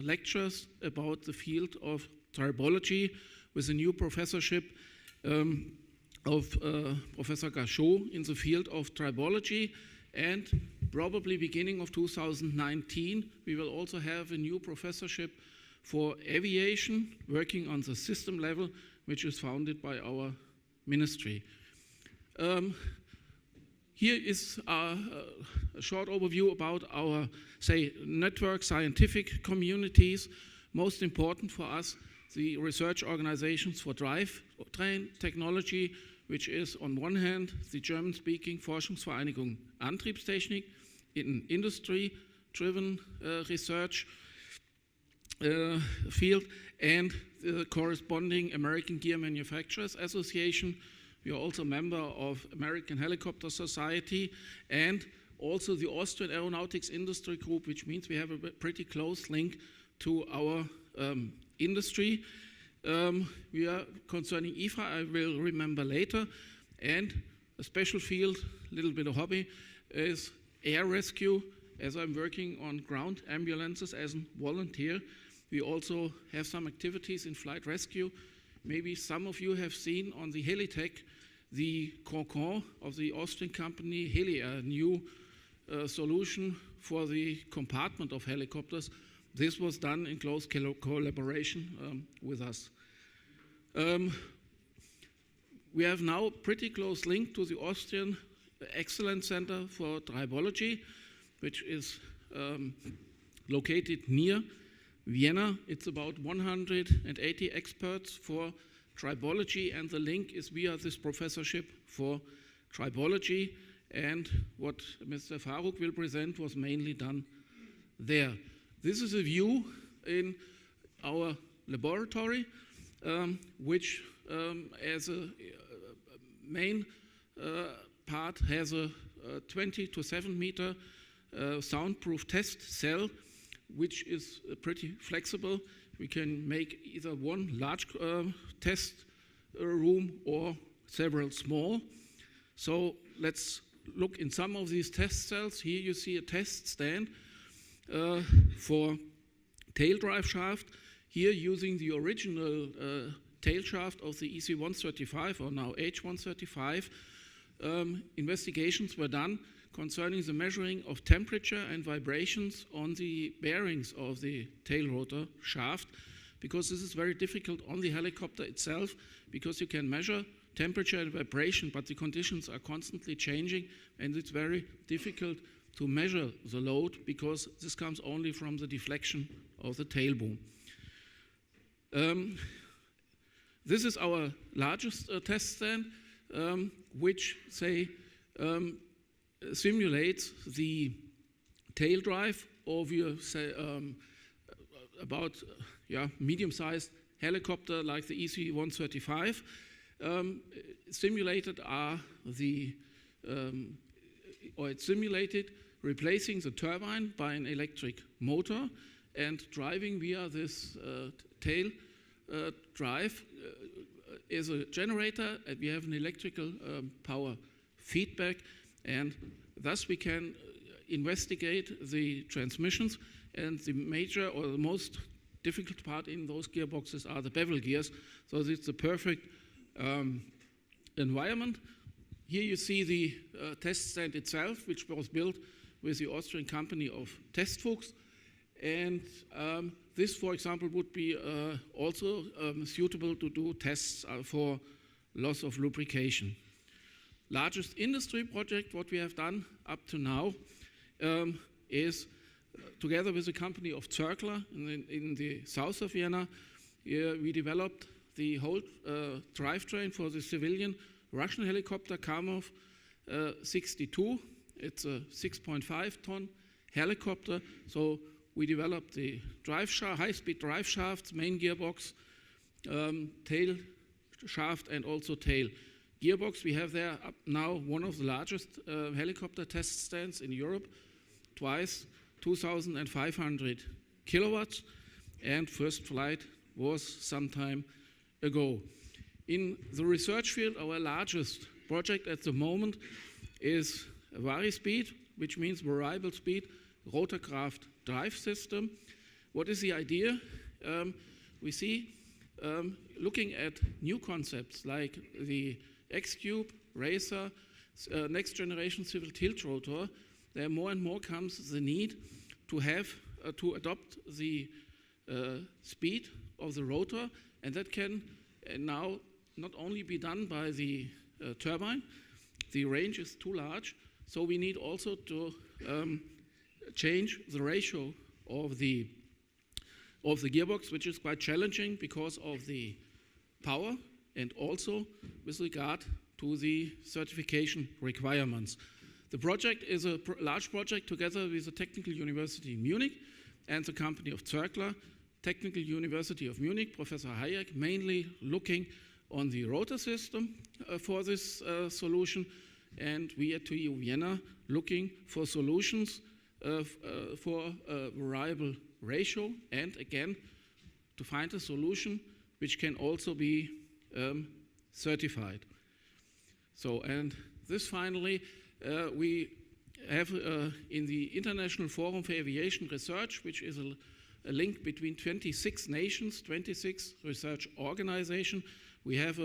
lectures about the field of tribology with a new professorship of Professor Gachot in the field of tribology. And probably beginning of 2019, we will also have a new professorship for aviation, working on the system level, which is founded by our ministry. Here is a short overview about our, say, network scientific communities. Most important for us, the research organizations for drivetrain technology, which is on one hand the German-speaking Forschungsvereinigung Antriebstechnik in industry-driven research field, and the corresponding American Gear Manufacturers Association. We are also a member of American Helicopter Society and also the Austrian Aeronautics Industry Group, which means we have a pretty close link to our industry. We are concerning IFA, I will remember later, and a special field, a little bit of hobby, is air rescue. As I'm working on ground ambulances as a volunteer, we also have some activities in flight rescue. Maybe some of you have seen on the Helitech the Concon of the Austrian company Heli, a new solution for the compartment of helicopters. This was done in close collaboration with us. We have now a pretty close link to the Austrian Excellence Center for Tribology, which is located near Vienna. It's about 180 experts for tribology, and the link is via this professorship for tribology, and what Mr. Faruk will present was mainly done there. This is a view in our laboratory, which as a main part has a 20 to 7 meter soundproof test cell, which is pretty flexible. We can make either one large test room or several small. So let's look in some of these test cells. Here you see a test stand for tail drive shaft. Here using the original tail shaft of the EC-135 or now H-135. Investigations were done concerning the measuring of temperature and vibrations on the bearings of the tail rotor shaft, because this is very difficult on the helicopter itself, because you can measure temperature and vibration, but the conditions are constantly changing, and it's very difficult to measure the load, because this comes only from the deflection of the tail boom. This is our largest test stand, which simulates the tail drive of your about medium-sized helicopter like the EC-135. Simulated are it's simulated replacing the turbine by an electric motor and driving via this tail drive is a generator, and we have an electrical power feedback, and thus we can investigate the transmissions. And the major or the most difficult part in those gearboxes are the bevel gears, so it's a perfect environment. Here you see the test stand itself, which was built with the Austrian company of Testfuchs, and this, for example, would be also suitable to do tests for loss of lubrication. Largest industry project what we have done up to now is together with a company of Zirkler in the south of Vienna. We developed the whole drivetrain for the civilian Russian helicopter Kamov 62. It's a 6.5-ton helicopter. So we developed the high-speed drive shafts, main gearbox, tail shaft, and also tail gearbox. We have there up now one of the largest helicopter test stands in Europe, twice 2,500 kilowatts, and first flight was some time ago. In the research field, our largest project at the moment is Vari-Speed, which means variable speed Rotorcraft drive system. What is the idea? We see, looking at new concepts like the X-Cube, Racer, next generation civil tilt rotor, there more and more comes the need to have to adopt the speed of the rotor, and that can now not only be done by the turbine. The range is too large, so we need also to change the ratio of the of the gearbox, which is quite challenging because of the power and also with regard to the certification requirements. The project is a large project together with the Technical University in Munich and the company of Zirkler, Technical University of Munich, Professor Hayek, mainly looking on the rotor system for this solution, and we at TU Vienna looking for solutions for a variable ratio, and again, to find a solution which can also be certified. So, and this finally, we have in the International Forum for Aviation Research, which is a link between 26 nations, 26 research organizations. We have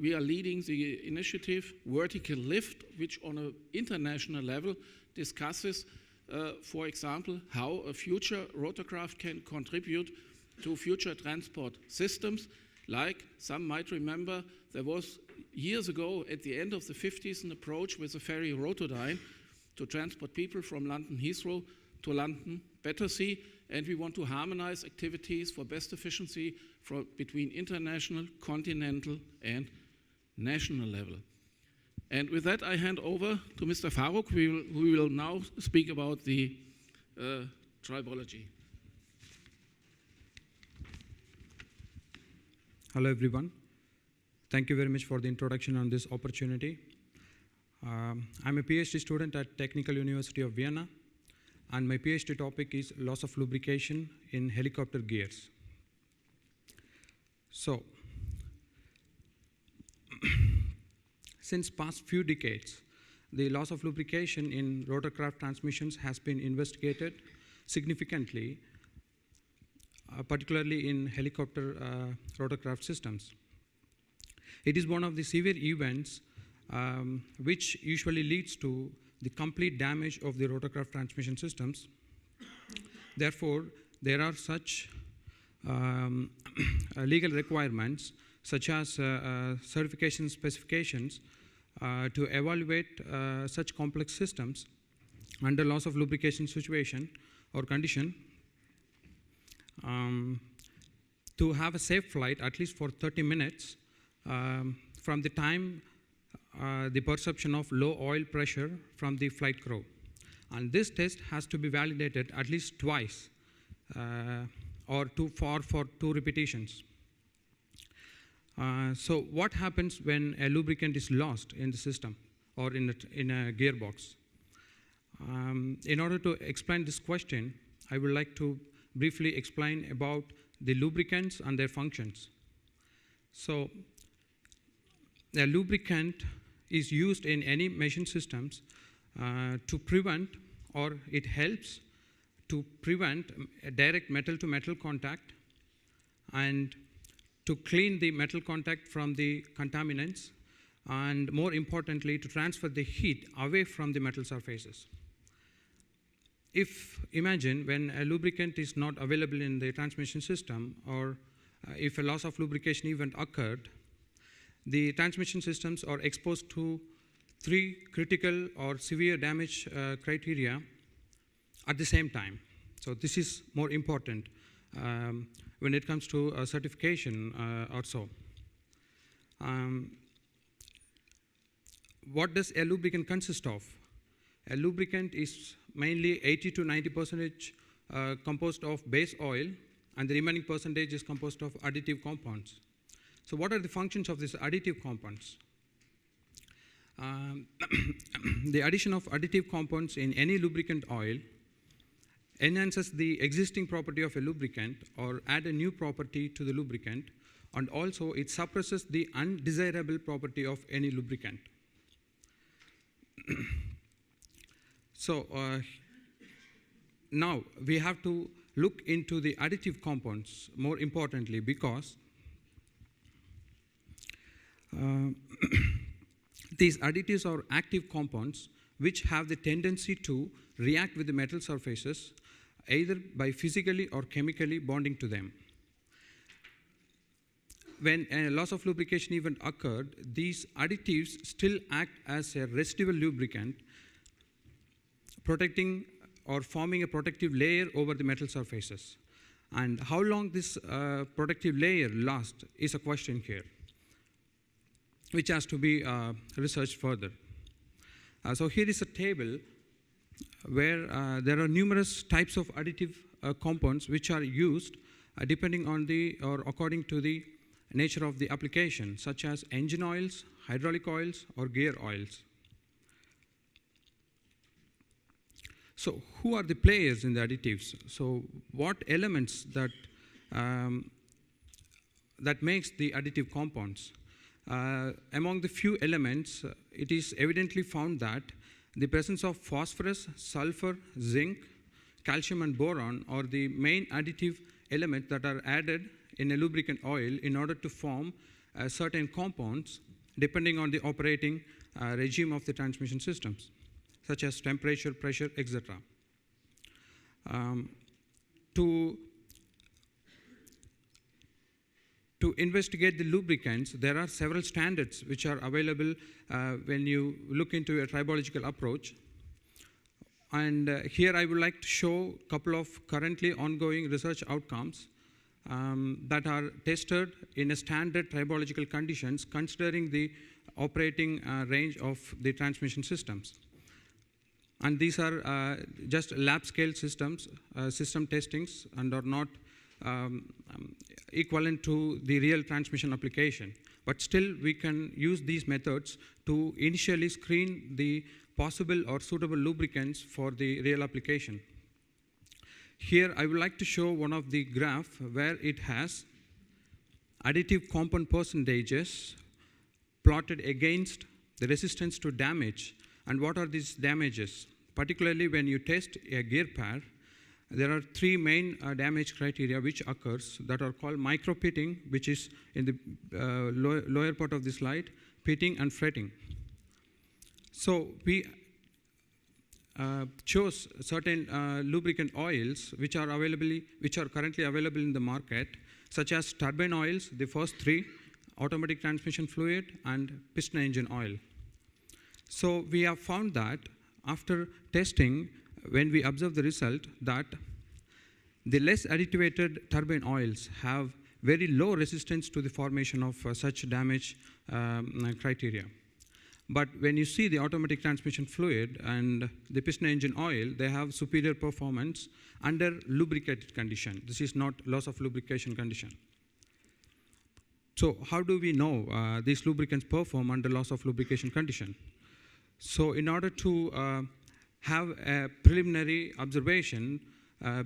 we are leading the initiative Vertical Lift, which on an international level discusses, for example, how a future rotorcraft can contribute to future transport systems. Like some might remember, there was years ago at the end of the 50s an approach with a ferry Rotodyne to transport people from London Heathrow to London Battersea, and we want to harmonize activities for best efficiency between international, continental, and national level. And with that, I hand over to Mr. Faruk, who will now speak about the tribology. Hello, everyone. Thank you very much for the introduction on this opportunity. I'm a PhD student at Technical University of Vienna, and my PhD topic is loss of lubrication in helicopter gears. So, since past few decades, the loss of lubrication in rotorcraft transmissions has been investigated significantly, particularly in helicopter rotorcraft systems. It is one of the severe events which usually leads to the complete damage of the rotorcraft transmission systems. Therefore, there are such legal requirements such as certification specifications to evaluate such complex systems under loss of lubrication situation or condition to have a safe flight at least for 30 minutes from the time the perception of low oil pressure from the flight crew. And this test has to be validated at least twice or for 2 repetitions. So what happens when a lubricant is lost in the system or in a gearbox? In order to explain this question, I would like to briefly explain about the lubricants and their functions. So a lubricant is used in any machine systems to prevent, or it helps to prevent a direct metal-to-metal contact and to clean the metal contact from the contaminants, and more importantly, to transfer the heat away from the metal surfaces. If imagine when a lubricant is not available in the transmission system, or if a loss of lubrication event occurred, the transmission systems are exposed to 3 critical or severe damage criteria at the same time. So this is more important when it comes to certification or so. What does a lubricant consist of? A lubricant is mainly 80 to 90% composed of base oil, and the remaining percentage is composed of additive compounds. So what are the functions of these additive compounds? The addition of additive compounds in any lubricant oil enhances the existing property of a lubricant or add a new property to the lubricant, and also it suppresses the undesirable property of any lubricant. So now we have to look into the additive compounds more importantly, because these additives are active compounds which have the tendency to react with the metal surfaces either by physically or chemically bonding to them. When a loss of lubrication event occurred, these additives still act as a residual lubricant, protecting or forming a protective layer over the metal surfaces. And how long this protective layer lasts is a question here, which has to be researched further. So here is a table where there are numerous types of additive compounds which are used depending on or according to the nature of the application, such as engine oils, hydraulic oils, or gear oils. So who are the players in the additives? So what elements that makes the additive compounds? Among the few elements, it is evidently found that the presence of phosphorus, sulfur, zinc, calcium, and boron are the main additive elements that are added in a lubricant oil in order to form certain compounds depending on the operating regime of the transmission systems, such as temperature, pressure, etc. To investigate the lubricants, there are several standards which are available when you look into a tribological approach. And here I would like to show a couple of currently ongoing research outcomes that are tested in a standard tribological conditions considering the operating range of the transmission systems. And these are just lab scale systems, system testings, and are not equivalent to the real transmission application. But still, we can use these methods to initially screen the possible or suitable lubricants for the real application. Here, I would like to show one of the graph where it has additive compound percentages plotted against the resistance to damage. And what are these damages? Particularly when you test a gear pair, there are three main damage criteria which occurs that are called micro-pitting, which is in the lower part of the slide, pitting and fretting. So we chose certain lubricant oils which are currently available in the market, such as turbine oils, the first three, automatic transmission fluid, and piston engine oil. So we have found that after testing, when we observe the result, that the less additivated turbine oils have very low resistance to the formation of such damage criteria. But when you see the automatic transmission fluid and the piston engine oil, they have superior performance under lubricated condition. This is not loss of lubrication condition. So how do we know these lubricants perform under loss of lubrication condition? So in order to have a preliminary observation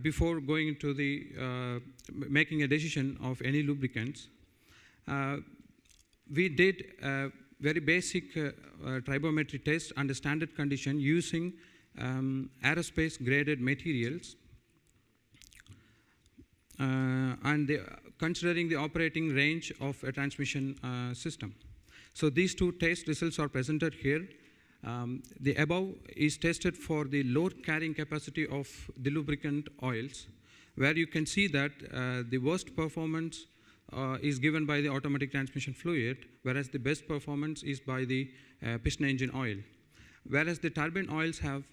before going into the making a decision of any lubricants, we did a very basic tribometry test under standard condition using aerospace graded materials and considering the operating range of a transmission system. So these two test results are presented here. The above is tested for the load carrying capacity of the lubricant oils, where you can see that the worst performance is given by the automatic transmission fluid, whereas the best performance is by the piston engine oil. Whereas the turbine oils have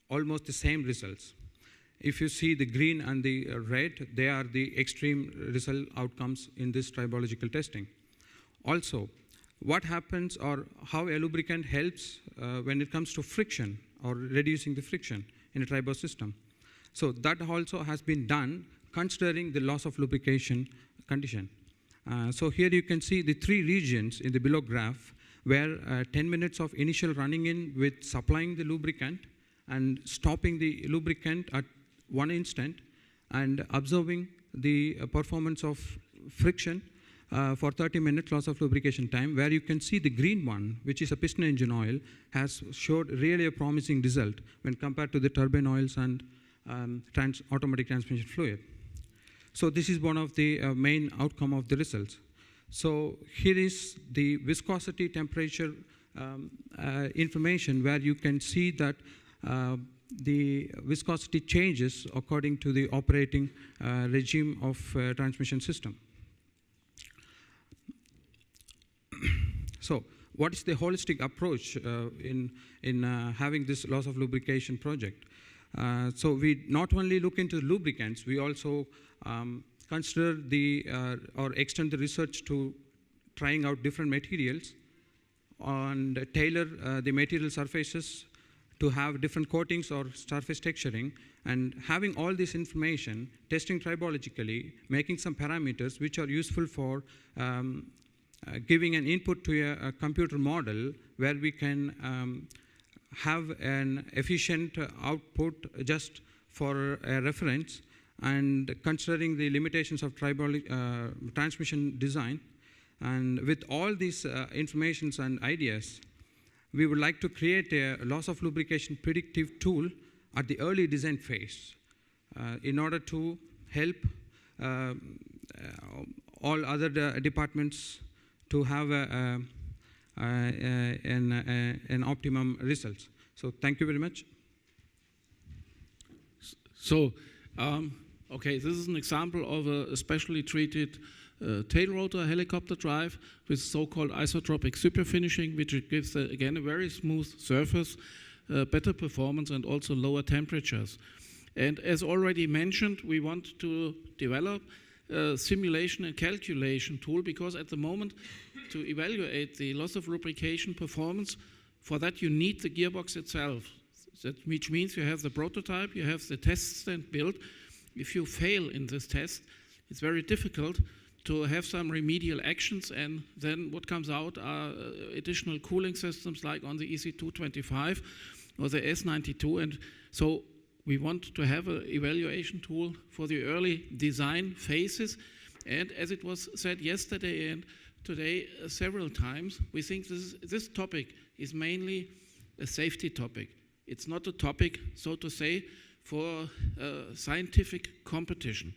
almost the same results. If you see the green and the red, they are the extreme result outcomes in this tribological testing. Also, what happens or how a lubricant helps when it comes to friction or reducing the friction in a tribo system. So that also has been done considering the loss of lubrication condition. So here you can see the three regions in the below graph where 10 minutes of initial running in with supplying the lubricant and stopping the lubricant at one instant and observing the performance of friction for 30 minutes loss of lubrication time, where you can see the green one, which is a piston engine oil, has showed really a promising result when compared to the turbine oils and automatic transmission fluid. So this is one of the main outcome of the results. So here is the viscosity temperature information, where you can see that the viscosity changes according to the operating regime of transmission system. So what is the holistic approach in having this loss of lubrication project? So we not only look into lubricants, we also consider or extend the research to trying out different materials and tailor the material surfaces to have different coatings or surface texturing, and having all this information, testing tribologically, making some parameters which are useful for giving an input to a computer model where we can have an efficient output just for a reference, and considering the limitations of transmission design. And with all these informations and ideas, we would like to create a loss of lubrication predictive tool at the early design phase in order to help all other departments to have an optimum results. So thank you very much. So, okay, this is an example of a specially treated tail rotor helicopter drive with so-called isotropic superfinishing, which gives, again, a very smooth surface, better performance, and also lower temperatures. And as already mentioned, we want to develop a simulation and calculation tool, because at the moment, to evaluate the loss of lubrication performance, for that you need the gearbox itself, which means you have the prototype, you have the test stand built. If you fail in this test, it's very difficult to have some remedial actions, and then what comes out are additional cooling systems like on the EC225 or the S92. And so we want to have an evaluation tool for the early design phases. And as it was said yesterday and today several times, we think this topic is mainly a safety topic. It's not a topic, so to say, for scientific competition.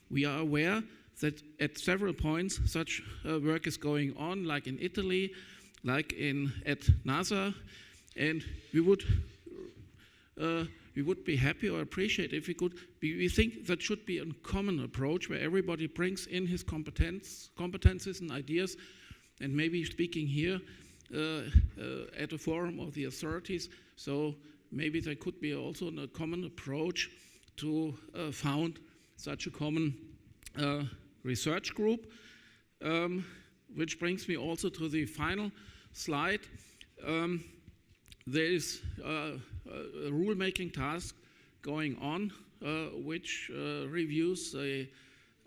We are aware that at several points such work is going on, like in Italy, like at NASA, and we would be happy or appreciate if we could. We think that should be a common approach where everybody brings in his competences and ideas, and maybe speaking here at a forum of the authorities. So maybe there could be also a common approach to found such a common research group, which brings me also to the final slide. There is a rule-making task going on, which reviews the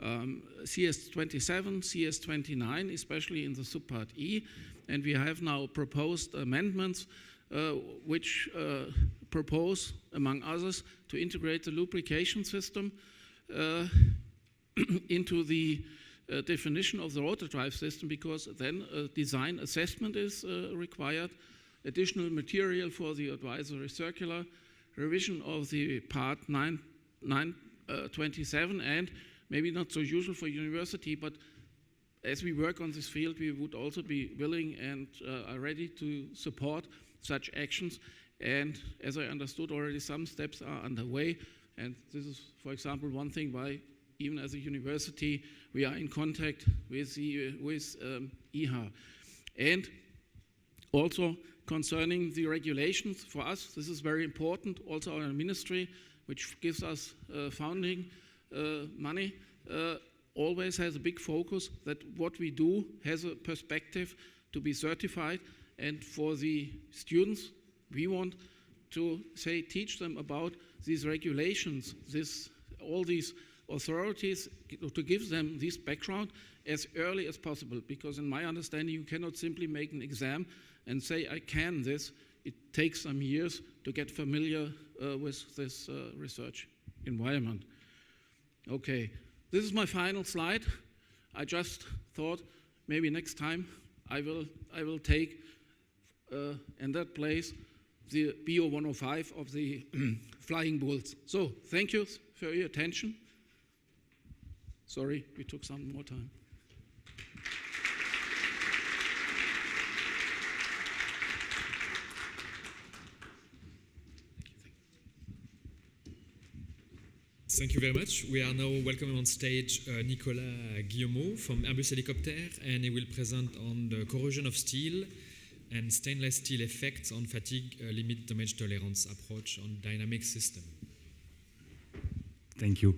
CS27, CS29, especially in the subpart E, and we have now proposed amendments which propose, among others, to integrate the lubrication system into the definition of the rotor drive system, because then a design assessment is required, additional material for the advisory circular, revision of the part 927, and maybe not so usual for university, but as we work on this field, we would also be willing and are ready to support such actions. And as I understood already, some steps are underway, and this is, for example, one thing why even as a university we are in contact with EHA. And also concerning the regulations, for us this is very important. Also our ministry, which gives us funding money, always has a big focus that what we do has a perspective to be certified. And for the students, we want to teach them about these regulations, all these authorities, to give them this background as early as possible, because in my understanding you cannot simply make an exam and say I can this. It takes some years to get familiar with this research environment. Okay, this is my final slide. I just thought maybe next time I will take in that place the Pt.1 of the flying bulls. So thank you for your attention. Sorry, we took some more time. Thank you very much. We are now welcoming on stage Nicolas Guillemot from Airbus Helicopter, and he will present on the corrosion of steel and stainless steel effects on fatigue limit damage tolerance approach on dynamic system. Thank you.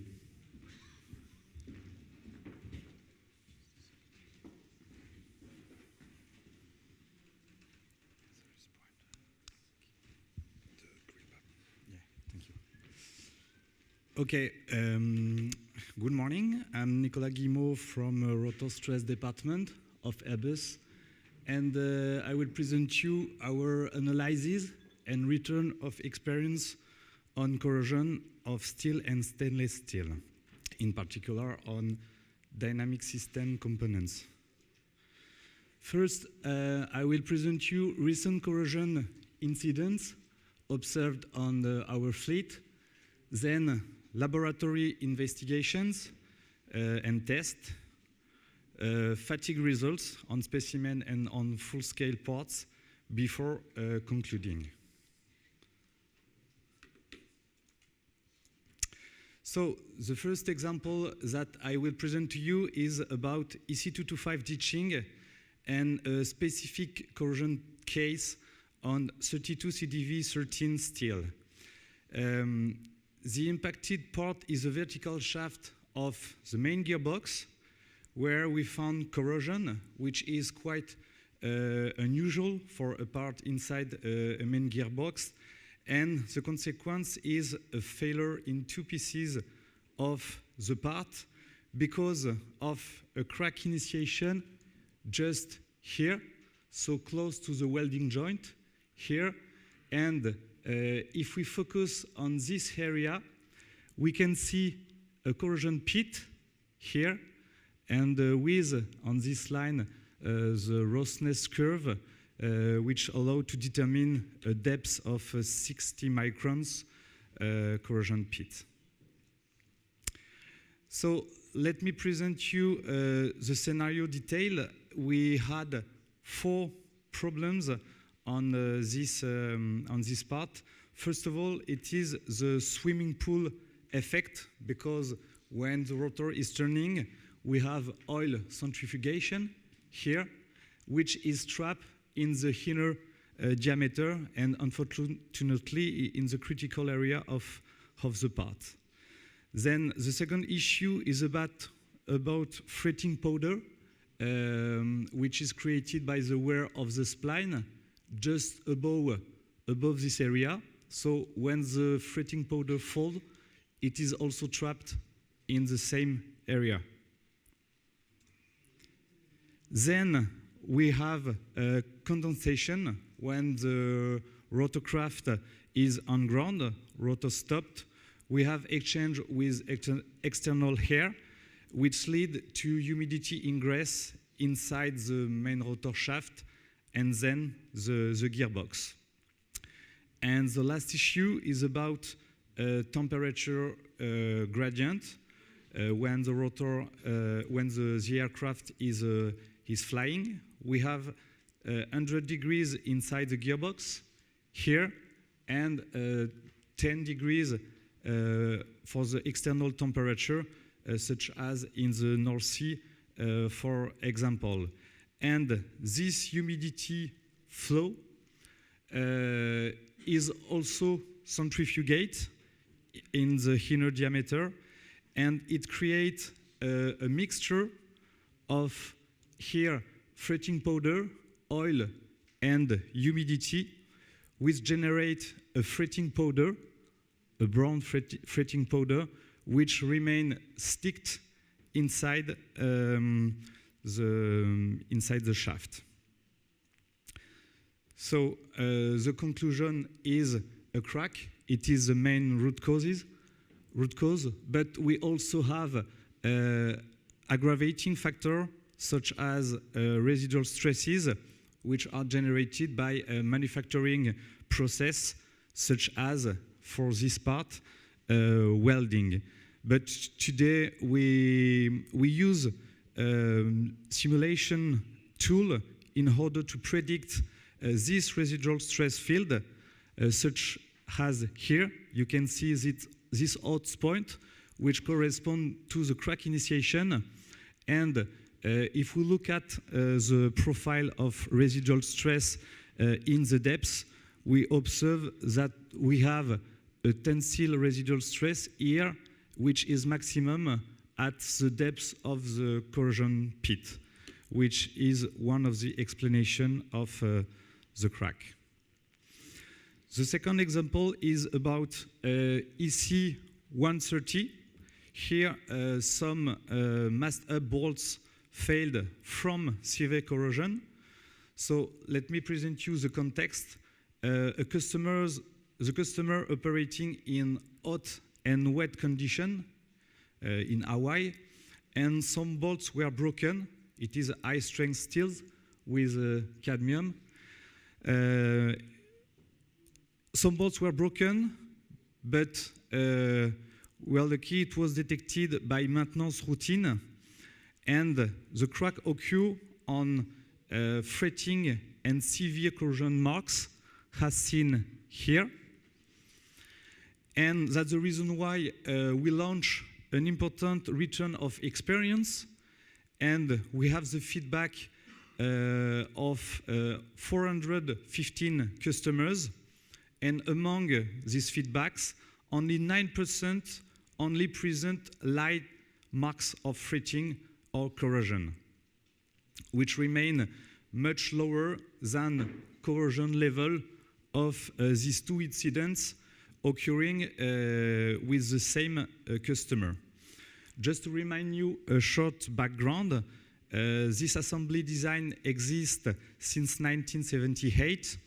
Okay, good morning. I'm Nicolas Guillemot from Rotorcraft department of Airbus, and I will present you our analysis and return of experience on corrosion of steel and stainless steel, in particular on dynamic system components. First, I will present you recent corrosion incidents observed on our fleet, then laboratory investigations and tests, fatigue results on specimen and on full-scale parts before concluding. So the first example that I will present to you is about EC225 ditching and a specific corrosion case on 32 CDV 13 steel. The impacted part is a vertical shaft of the main gearbox, where we found corrosion, which is quite unusual for a part inside a main gearbox. And the consequence is a failure in two pieces of the part because of a crack initiation just here, so close to the welding joint here. And if we focus on this area, we can see a corrosion pit here, and with, on this line, the roughness curve, which allow to determine a depth of 60 microns corrosion pit. So let me present you the scenario detail. We had 4 problems on this part. First of all, it is the swimming pool effect, because when the rotor is turning, we have oil centrifugation here, which is trapped in the inner diameter and unfortunately in the critical area of the part. Then the second issue is about fretting powder, which is created by the wear of the spline just above this area. So when the fretting powder falls, it is also trapped in the same area. Then we have condensation when the rotorcraft is on ground, rotor stopped. We have exchange with external air, which lead to humidity ingress inside the main rotor shaft and then the gearbox. And the last issue is about temperature gradient when the rotor, when the aircraft is flying. We have 100 degrees inside the gearbox here and 10 degrees for the external temperature, such as in the North Sea, for example. And this humidity flow is also centrifugate in the inner diameter, and it creates a mixture of here fretting powder, oil, and humidity, which generate a fretting powder, a brown fretting powder, which remain sticked inside the shaft. So the conclusion is a crack. It is the main root cause, but we also have aggravating factor such as residual stresses, which are generated by a manufacturing process, such as, for this part, welding. But today we use simulation tool in order to predict this residual stress field, such as here. You can see this hot point, which corresponds to the crack initiation. And if we look at the profile of residual stress in the depths, we observe that we have a tensile residual stress here, which is maximum at the depth of the corrosion pit, which is one of the explanations of the crack. The second example is about EC 130. Here, some mast-up bolts failed from severe corrosion. So let me present you the context. The customer operating in hot and wet condition in Hawaii, and some bolts were broken. It is high-strength steel with cadmium. Some bolts were broken, but well, the key, it was detected by maintenance routine, and the crack occurred on fretting and severe corrosion marks, as seen here. And that's the reason why we launched an important return of experience, and we have the feedback of 415 customers, and among these feedbacks, only 9% only present light marks of fretting or corrosion, which remain much lower than corrosion level of these two incidents occurring with the same customer. Just to remind you a short background, this assembly design exists since 1978,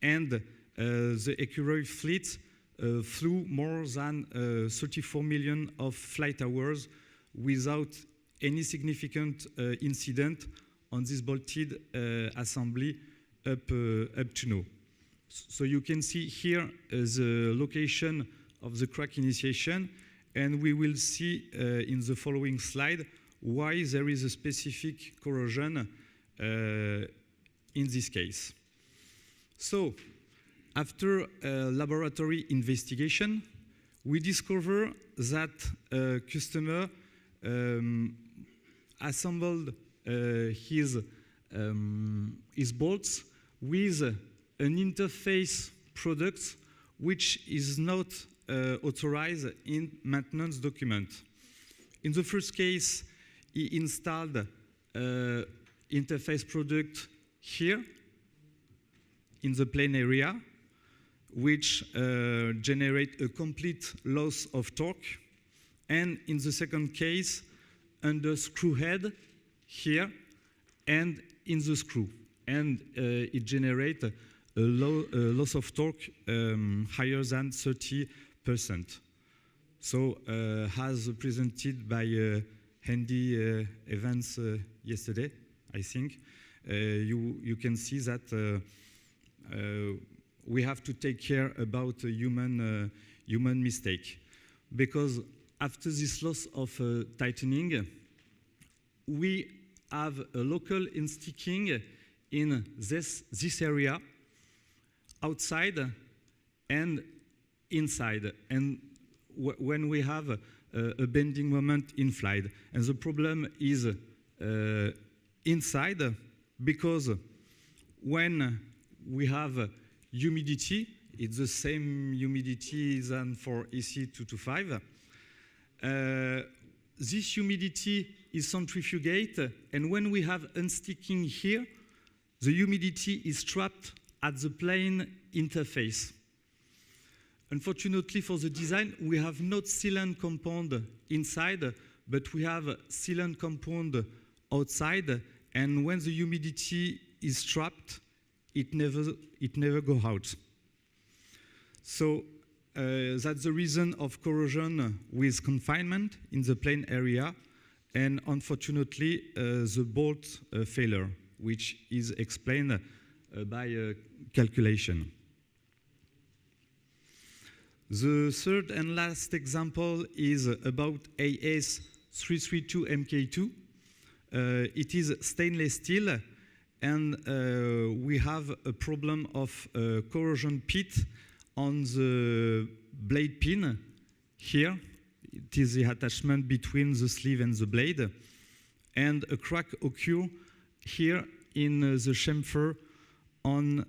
and the Airworthiness fleet flew more than 34 million of flight hours without any significant incident on this bolted assembly up to now. So you can see here the location of the crack initiation, and we will see in the following slide why there is a specific corrosion in this case. So, after a laboratory investigation, we discover that a customer assembled his bolts with an interface product which is not authorized in maintenance document. In the first case, he installed interface product here in the plane area, which generate a complete loss of torque. And in the second case, under screw head here and in the screw. And it generates a loss of torque higher than 30%. So, as presented by Andy Evans yesterday, I think, you can see that we have to take care about a human mistake. Because after this loss of tightening, we have a local insticking in this area, outside and inside, and when we have a bending moment in flight. And the problem is inside, because when we have humidity, it's the same humidity than for EC225, this humidity is centrifugate, and when we have unsticking here, the humidity is trapped at the plane interface. Unfortunately for the design, we have not sealant compound inside, but we have sealant compound outside, and when the humidity is trapped, it never goes out. So that's the reason of corrosion with confinement in the plane area, and unfortunately the bolt failure, which is explained by calculation. The third and last example is about AS332 MK2. It is stainless steel, and we have a problem of corrosion pit on the blade pin here. It is the attachment between the sleeve and the blade, and a crack occurs here in the chamfer on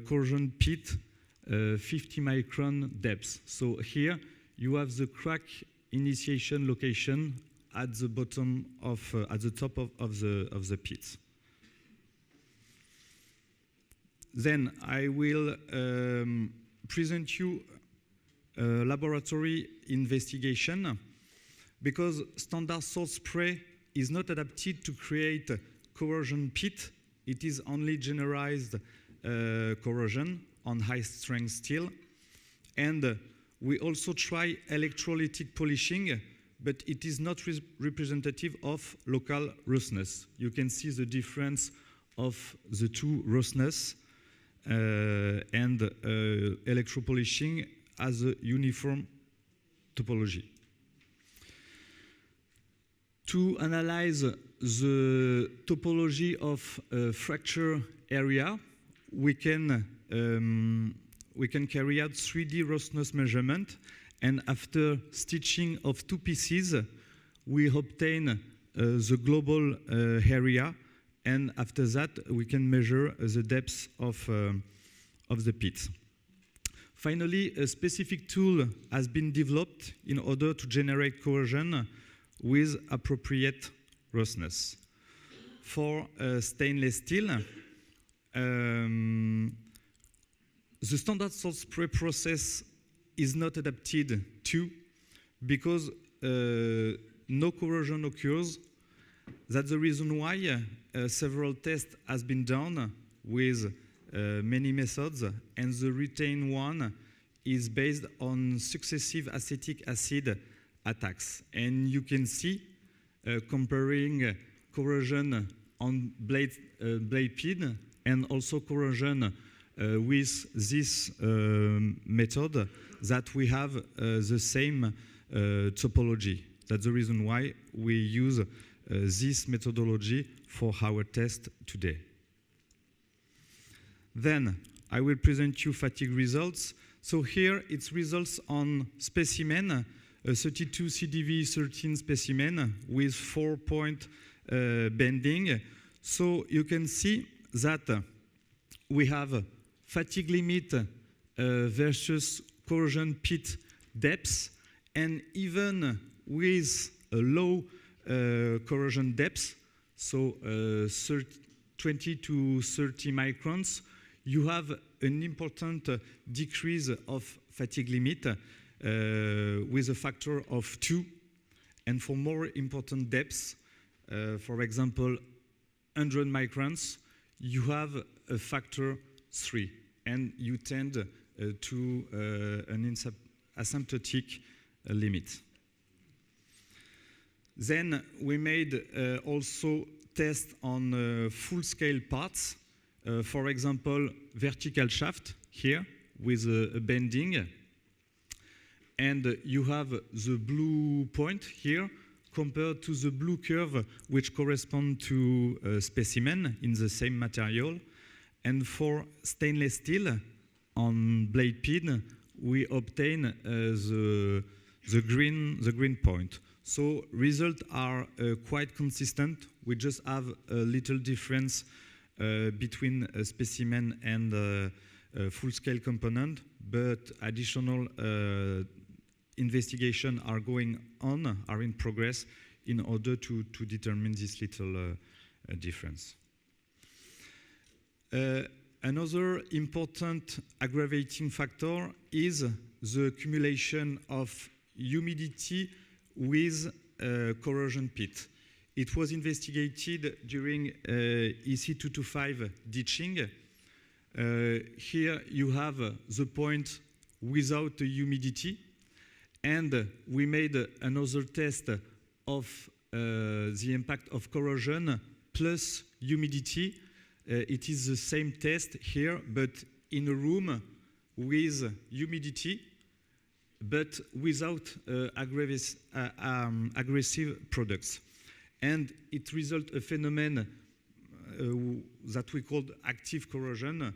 corrosion pit 50 micron depth. So here you have the crack initiation location at the bottom of, at the top of the pit. Then I will present you a laboratory investigation, because standard salt spray is not adapted to create corrosion pit. It is only generalized corrosion on high strength steel. And we also try electrolytic polishing, but it is not representative of local roughness. You can see the difference of the two roughness and electropolishing as a uniform topology. To analyze the topology of a fracture area, we can carry out 3D roughness measurement, and after stitching of two pieces, we obtain the global area, and after that, we can measure the depth of the pit. Finally, a specific tool has been developed in order to generate corrosion with appropriate roughness. For stainless steel, the standard salt spray process is not adapted to, because no corrosion occurs. That's the reason why several tests has been done with many methods, and the retained one is based on successive acetic acid attacks. And you can see, comparing corrosion on blade pin and also corrosion with this method, that we have the same topology. That's the reason why we use this methodology for our test today. Then I will present you fatigue results. So here it's results on specimen, a 32 CDV 13 specimen with 4-point bending. So you can see that we have fatigue limit versus corrosion pit depth, and even with a low corrosion depth, so 20 to 30 microns, you have an important decrease of fatigue limit with a factor of 2. And for more important depths, for example, 100 microns, you have a factor 3, and you tend to an asymptotic limit. Then we made also tests on full-scale parts. For example, vertical shaft here with a bending. And you have the blue point here compared to the blue curve, which correspond to a specimen in the same material. And for stainless steel on blade pin, we obtain the green point. So results are quite consistent. We just have a little difference between a specimen and a full-scale component, but additional investigation are going on, are in progress, in order to determine this little difference. Another important aggravating factor is the accumulation of humidity with corrosion pit. It was investigated during EC225 ditching. Here you have the point without the humidity, and we made another test of the impact of corrosion plus humidity. It is the same test here, but in a room with humidity, but without aggressive products. And it results a phenomenon that we called active corrosion,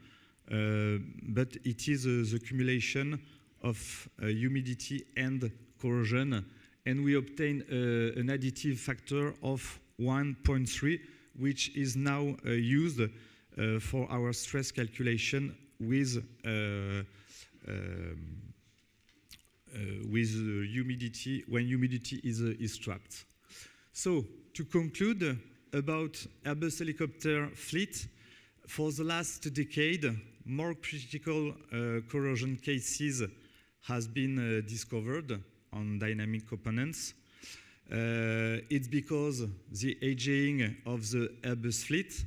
but it is the accumulation of humidity and corrosion, and we obtain an additive factor of 1.3, which is now used for our stress calculation with with humidity when humidity is trapped. So to conclude about Airbus helicopter fleet, for the last decade, more critical corrosion cases has been discovered on dynamic components. It's because the aging of the Airbus fleet,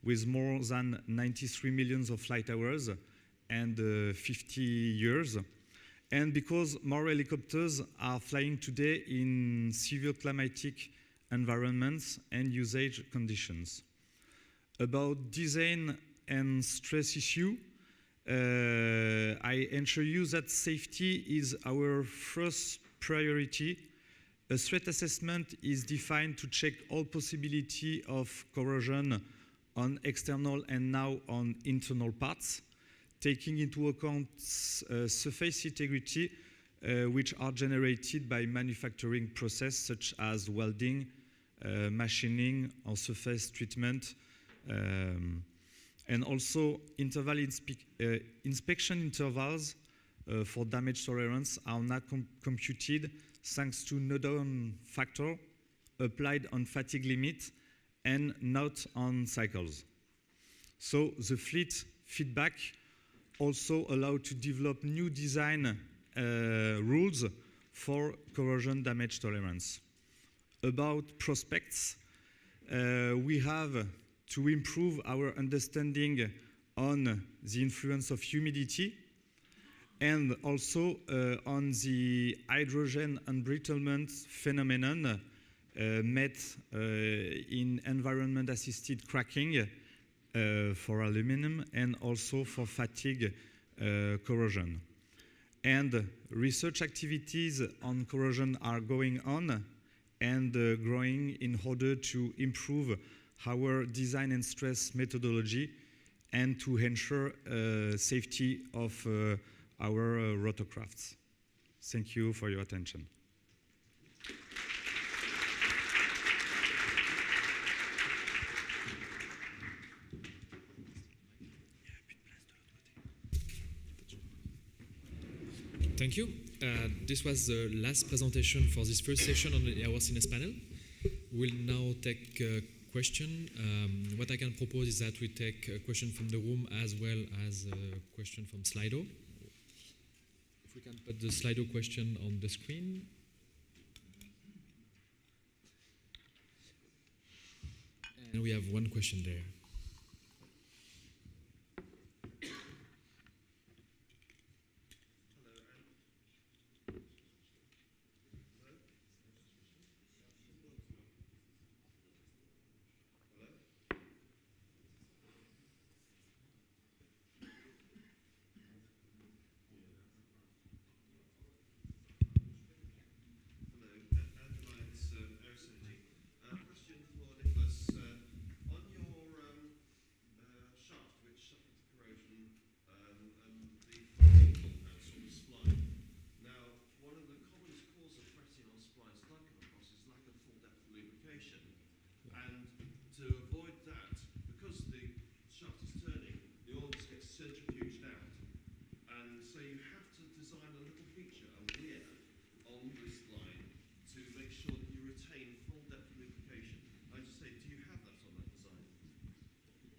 with more than 93 million of flight hours and 50 years, and because more helicopters are flying today in severe climatic environments and usage conditions. About design and stress issue, I assure you that safety is our first priority. A threat assessment is defined to check all possibility of corrosion on external and now on internal parts, taking into account surface integrity, which are generated by manufacturing process such as welding, machining, or surface treatment, and also inspection intervals for damage tolerance are not computed thanks to known factor applied on fatigue limit and not on cycles. So the fleet feedback also allowed to develop new design rules for corrosion damage tolerance. About prospects, we have to improve our understanding on the influence of humidity and also on the hydrogen embrittlement phenomenon met in environment-assisted cracking for aluminum and also for fatigue corrosion. And research activities on corrosion are going on and growing in order to improve our design and stress methodology and to ensure safety of our rotorcrafts. Thank you for your attention. Thank you. This was the last presentation for this first session on the Airworthiness panel. We'll now take a question. What I can propose is that we take a question from the room as well as a question from Slido. If we can put the Slido question on the screen. And we have one question there.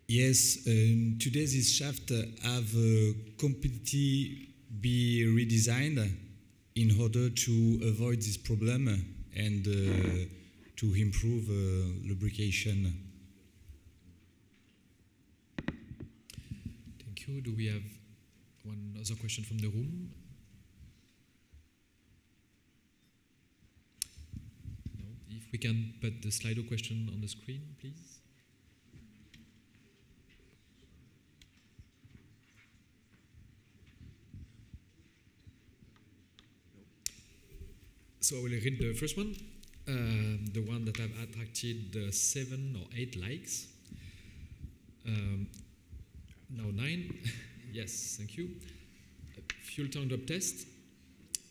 Yes, today this shaft have completely be redesigned in order to avoid this problem and to improve lubrication. Thank you. Do we have one other question from the room? No. If we can put the Slido question on the screen, please. So I will read the first one, the one that have attracted 7 or 8 likes. Now 9. Yes, thank you. Fuel tank drop test.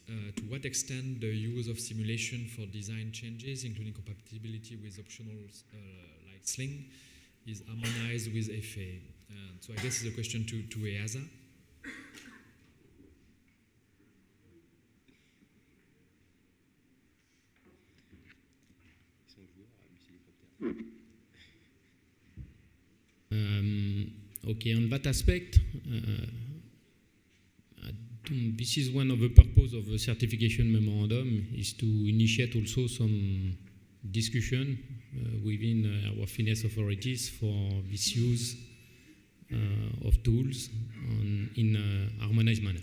To what extent the use of simulation for design changes, including compatibility with optionals like sling, is harmonized with FA? So I guess it's a question to EASA. Okay, on that aspect, this is one of the purpose of the certification memorandum, is to initiate also some discussion within our finance authorities for this use of tools in a harmonized manner.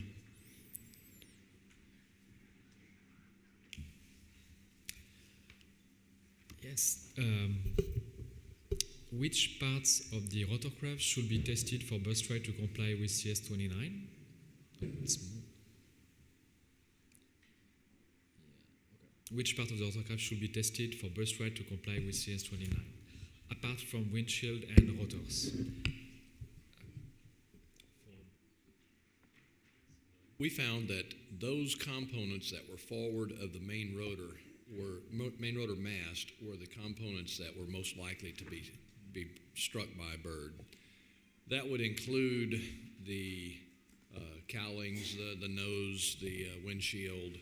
Yes. Which parts of the Rotorcraft should be tested for birthright to comply with CS29? Which part of the Rotorcraft should be tested for birthright to comply with CS29, apart from windshield and rotors? We found that those components that were forward of the main rotor mast were the components that were most likely to be struck by a bird. That would include the cowlings, the nose, the windshield,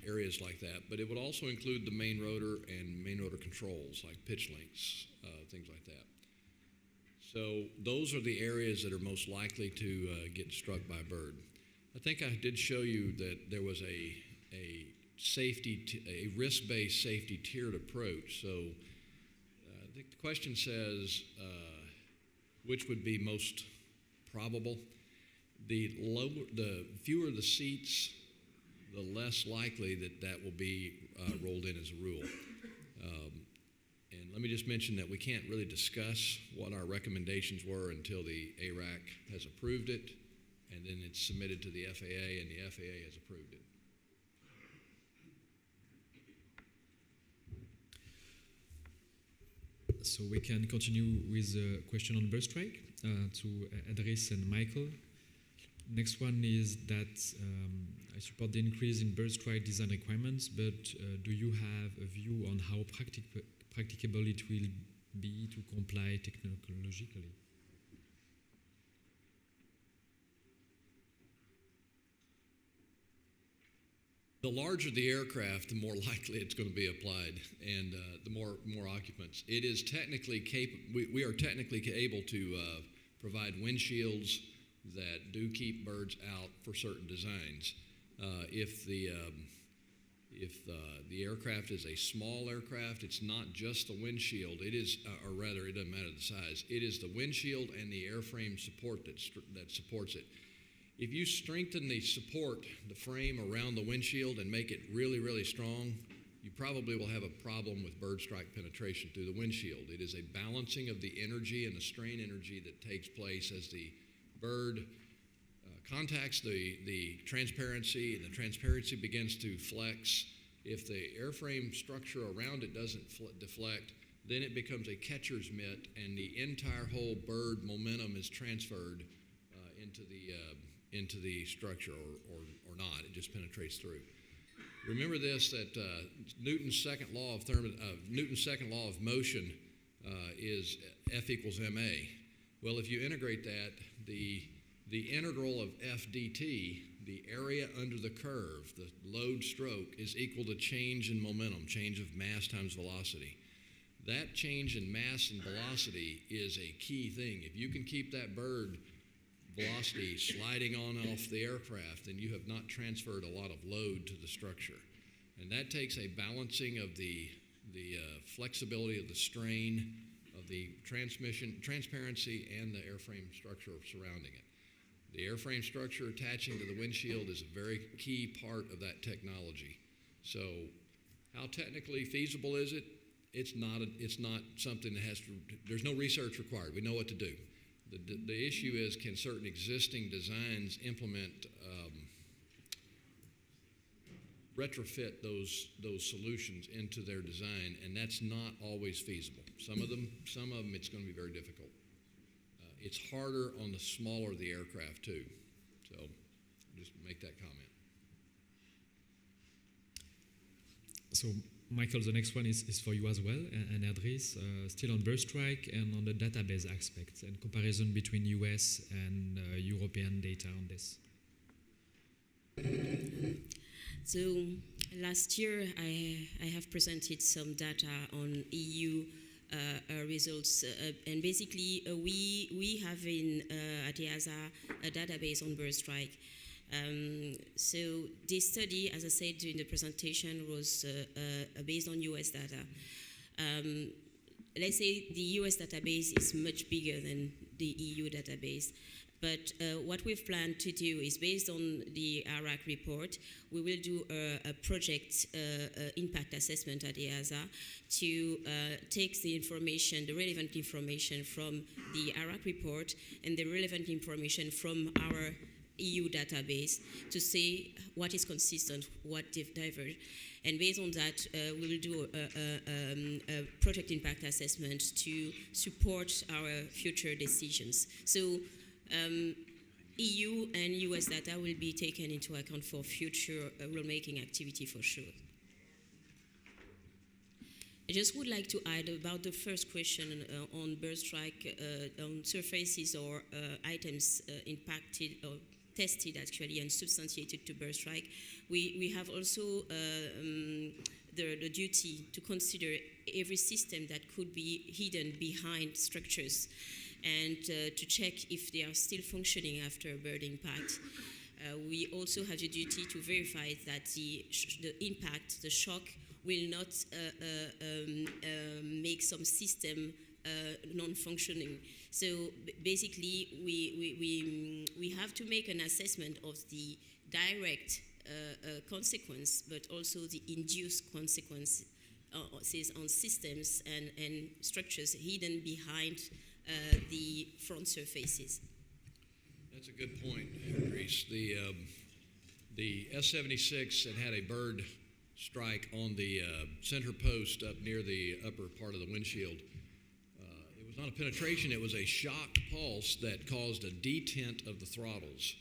areas like that. But it would also include the main rotor and main rotor controls, like pitch links, things like that. So those are the areas that are most likely to get struck by a bird. I think I did show you that there was a risk-based safety tiered approach. So I think the question says, which would be most probable? The fewer the seats, the less likely that will be rolled in as a rule. And let me just mention that we can't really discuss what our recommendations were until the ARAC has approved it, and then it's submitted to the FAA, and the FAA has approved it. So we can continue with a question on burst strike to Adris and Michael. Next one is that I support the increase in burst strike design requirements, but do you have a view on how practicable it will be to comply technologically? The larger the aircraft, the more likely it's going to be applied, and the more occupants. It is technically we are technically able to provide windshields that do keep birds out for certain designs. If the aircraft is a small aircraft, it's not just the windshield. It is, or rather, it doesn't matter the size. It is the windshield and the airframe support that supports it. If you strengthen the support, the frame around the windshield, and make it really, really strong, you probably will have a problem with bird strike penetration through the windshield. It is a balancing of the energy and the strain energy that takes place as the bird contacts the transparency, and the transparency begins to flex. If the airframe structure around it doesn't deflect, then it becomes a catcher's mitt, and the entire whole bird momentum is transferred into the structure, or not. It just penetrates through. Remember this: that Newton's second law of motion is F equals ma. Well, if you integrate that, the integral of F dt, the area under the curve, the load stroke, is equal to change in momentum, change of mass times velocity. That change in mass and velocity is a key thing. If you can keep that bird velocity sliding on off the aircraft, then you have not transferred a lot of load to the structure. And that takes a balancing of the flexibility of the strain, of the transparency, and the airframe structure surrounding it. The airframe structure attaching to the windshield is a very key part of that technology. So how technically feasible is it? It's not something that has to, there's no research required. We know what to do. The issue is, can certain existing designs implement, retrofit those solutions into their design, and that's not always feasible. Some of them it's going to be very difficult. It's harder on the smaller the aircraft too. So just make that comment. So Michael, the next one is for you as well, and Adris, still on burst strike and on the database aspects and comparison between US and European data on this. So last year I have presented some data on EU results. And basically, we have at EASA a database on bird strike. So this study, as I said during the presentation, was based on US data. Let's say the US database is much bigger than the EU database. But what we've planned to do is, based on the ARAC report, we will do a project impact assessment at EASA to take the information, the relevant information from the ARAC report and the relevant information from our EU database to see what is consistent, what diverge. And based on that, we will do a project impact assessment to support our future decisions. So EU and US data will be taken into account for future rulemaking activity for sure. I just would like to add about the first question on bird strike on surfaces or items impacted or tested actually and substantiated to bird strike. We have also the duty to consider every system that could be hidden behind structures and to check if they are still functioning after a bird impact. We also have the duty to verify that the impact, the shock, will not make some system non-functioning. So basically, we have to make an assessment of the direct consequence, but also the induced consequences on systems and structures hidden behind the front surfaces. That's a good point, Reese. The S-76 had a bird strike on the center post up near the upper part of the windshield. It was not a penetration, it was a shock pulse that caused a detent of the throttles.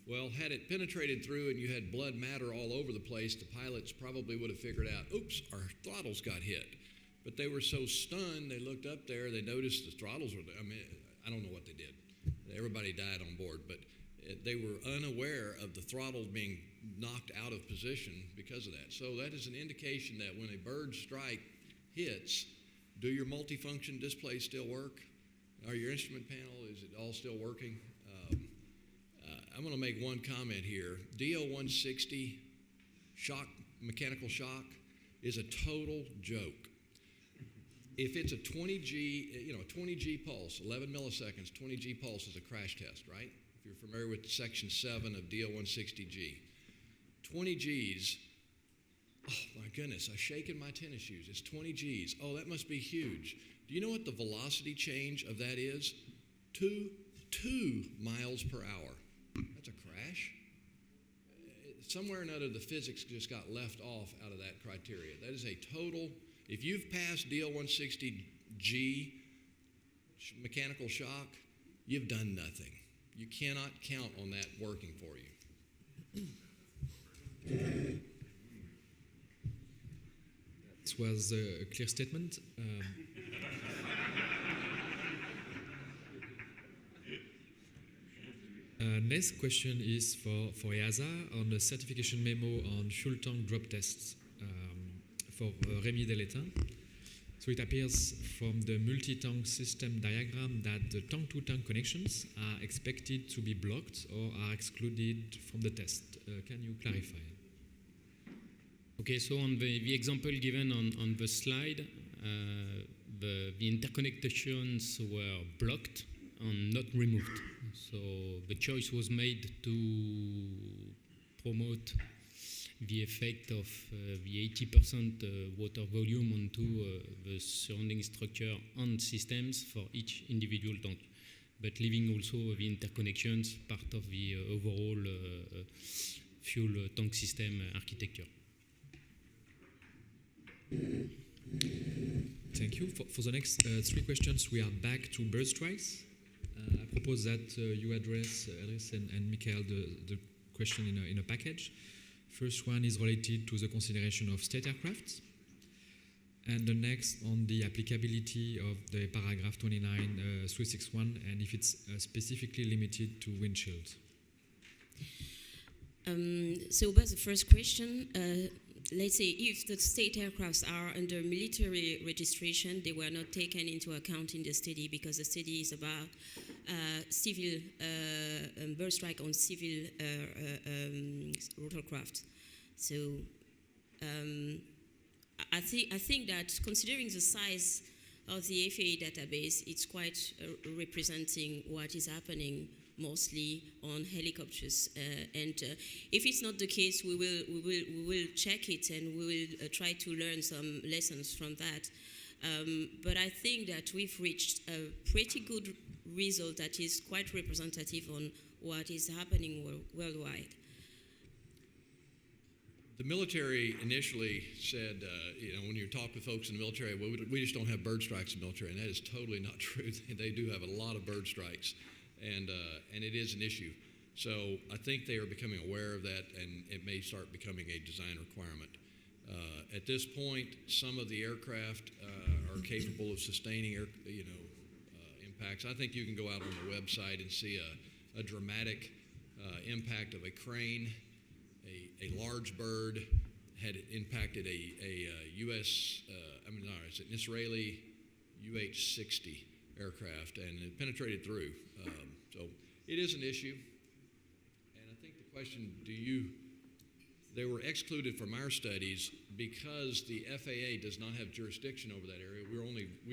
Well, had it penetrated through and you had blood matter all over the place, the pilots probably would have figured out, oops, our throttles got hit. But they were so stunned, they looked up there, they noticed the throttles were there. I mean, I don't know what they did. Everybody died on board, but they were unaware of the throttles being knocked out of position because of that. So that is an indication that when a bird strike hits, do your multifunction displays still work? Are your instrument panel, is it all still working? I'm going to make one comment here. DO-160 shock, mechanical shock, is a total joke. If it's a 20G, 20G pulse, 11 milliseconds, 20G pulse is a crash test, right? If you're familiar with section 7 of DO-160G. 20 Gs, oh my goodness, I've shaken my tennis shoes. It's 20 Gs. Oh, that must be huge. Do you know what the velocity change of that is? 2 miles per hour. That's a crash. Somewhere or another, the physics just got left off out of that criteria. That is a total, if you've passed DO-160G mechanical shock, you've done nothing. You cannot count on that working for you. That was a clear statement. Next question is for EASA on the certification memo on fuel tank drop tests for Rémi Deletin. So it appears from the multi-tank system diagram that the tank-to-tank connections are expected to be blocked or are excluded from the test. Can you clarify? Okay, so on the example given on the slide, the interconnections were blocked and not removed. So the choice was made to promote the effect of the 80% water volume onto the surrounding structure and systems for each individual tank, but leaving also the interconnections part of the overall fuel tank system architecture. Thank you. For the next 3 questions, we are back to bird strikes. I propose that you address and Michael the question in a package. First one is related to the consideration of state aircraft, and the next on the applicability of the paragraph 29.361 and if it's specifically limited to windshields. So about the first question, let's say if the state aircrafts are under military registration, they were not taken into account in the study because the study is about civil bird strike on civil rotorcraft. So I think that considering the size of the FAA database, it's quite representing what is happening mostly on helicopters. And if it's not the case, we will check it and we will try to learn some lessons from that. But I think that we've reached a pretty good result that is quite representative on what is happening worldwide. The military initially said, when you talk with folks in the military, well, we just don't have bird strikes in the military, and that is totally not true. They do have a lot of bird strikes, and it is an issue. So I think they are becoming aware of that, and it may start becoming a design requirement. At this point, some of the aircraft are capable of sustaining impacts. I think you can go out on the website and see a dramatic impact of a crane. A large bird had impacted it's an Israeli UH-60 aircraft, and it penetrated through. So it is an issue. And I think the question, they were excluded from our studies because the FAA does not have jurisdiction over that area. We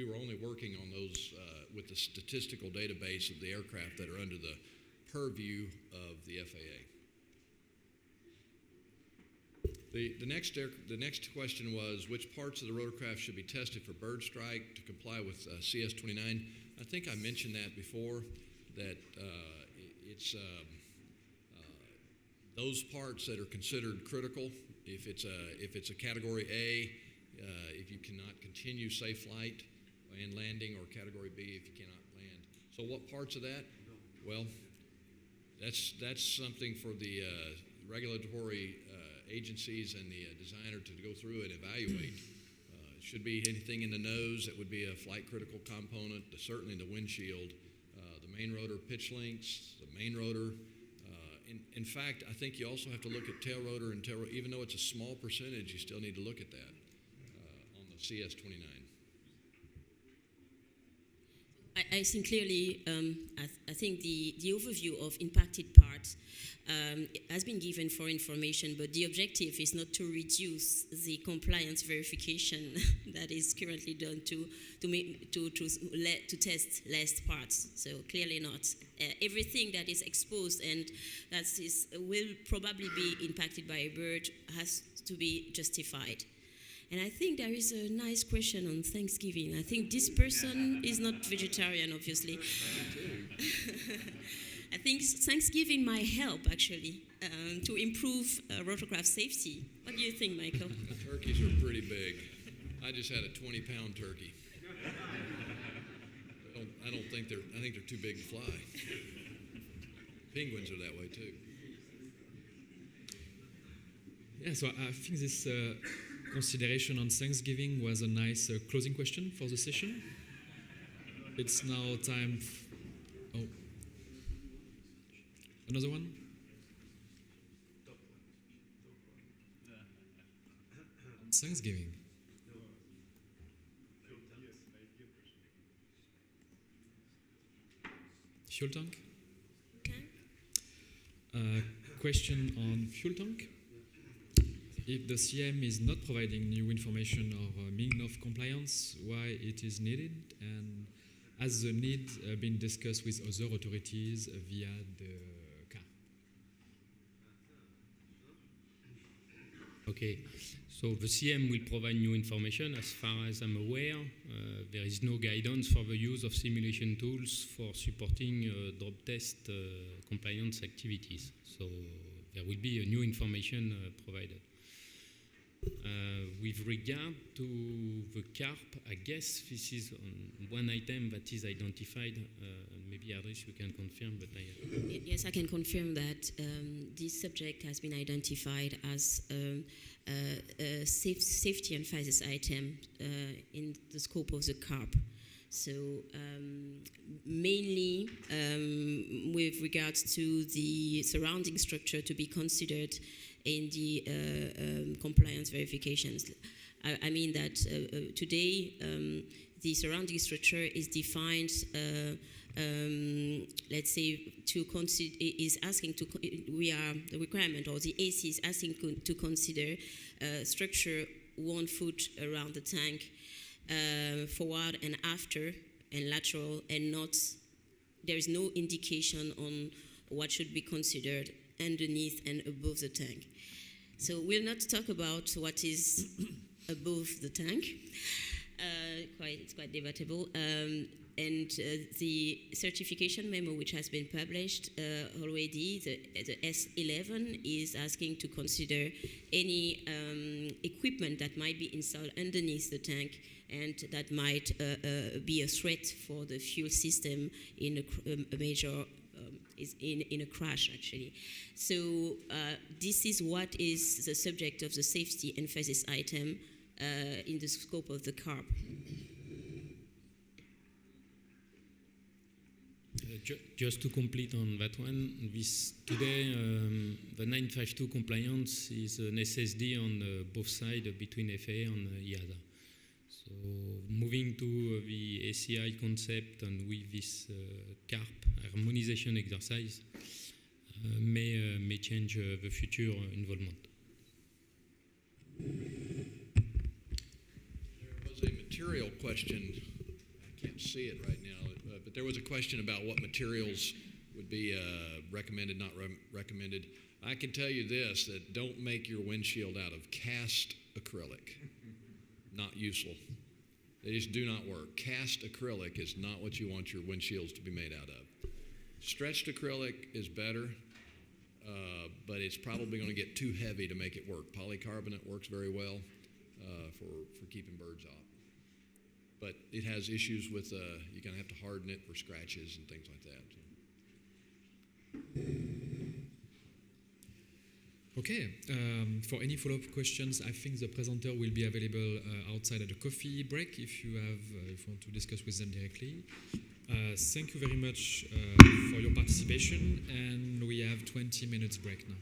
were only working on those with the statistical database of the aircraft that are under the purview of the FAA. The next question was which parts of the rotorcraft should be tested for bird strike to comply with CS29. I think I mentioned that before, that it's those parts that are considered critical. If it's a category A, if you cannot continue safe flight and landing, or category B if you cannot land. So what parts of that? Well, that's something for the regulatory agencies and the designer to go through and evaluate. It should be anything in the nose that would be a flight critical component, certainly the windshield, the main rotor pitch links, the main rotor. In fact, I think you also have to look at tail rotor and tail rotor. Even though it's a small percentage, you still need to look at that on the CS29. I think clearly, I think the overview of impacted parts has been given for information, but the objective is not to reduce the compliance verification that is currently done to test less parts. So clearly not. Everything that is exposed and that will probably be impacted by a bird has to be justified. And I think there is a nice question on Thanksgiving. I think this person is not vegetarian, obviously. I think Thanksgiving might help, actually, to improve rotorcraft safety. What do you think, Michael? The turkeys are pretty big. I just had a 20-pound turkey. I think they're too big to fly. Penguins are that way, too. Yeah, so I think this consideration on Thanksgiving was a nice closing question for the session. It's now time. Another one? On Thanksgiving. Fuel tank? Okay. Question on fuel tank. If the CM is not providing new information or mean of compliance, why it is needed, and has the need been discussed with other authorities via the CAR? Okay, so the CM will provide new information. As far as I'm aware, there is no guidance for the use of simulation tools for supporting drop test compliance activities. So there will be a new information provided. With regard to the CARP, I guess this is one item that is identified. Maybe Ardris, you can confirm, but Yes, I can confirm that this subject has been identified as a safety emphasis item in the scope of the CARP. So mainly with regards to the surrounding structure to be considered in the compliance verifications. I mean that today the surrounding structure is defined, let's say, to consider, is asking to, the requirement, or the AC is asking to consider structure 1 foot around the tank, forward and after and lateral, and not, there is no indication on what should be considered underneath and above the tank. So we'll not talk about what is above the tank. It's quite debatable. And the certification memo, which has been published already, the S11, is asking to consider any equipment that might be installed underneath the tank and that might be a threat for the fuel system in a major in a crash, actually. So this is what is the subject of the safety emphasis item in the scope of the CARP. Just to complete on that one, today the 952 compliance is an SSD on both sides between FAA and IASA. So moving to the ACI concept and with this CARP harmonization exercise may change the future involvement. There was a material question. I can't see it right now, but there was a question about what materials would be recommended, not recommended. I can tell you this, that don't make your windshield out of cast acrylic. Not useful. They just do not work. Cast acrylic is not what you want your windshields to be made out of. Stretched acrylic is better, but it's probably going to get too heavy to make it work. Polycarbonate works very well for keeping birds off. But it has issues with, you're going to have to harden it for scratches and things like that. Okay, for any follow-up questions, I think the presenter will be available outside at the coffee break if you want to discuss with them directly. Thank you very much for your participation, and we have 20 minutes break now.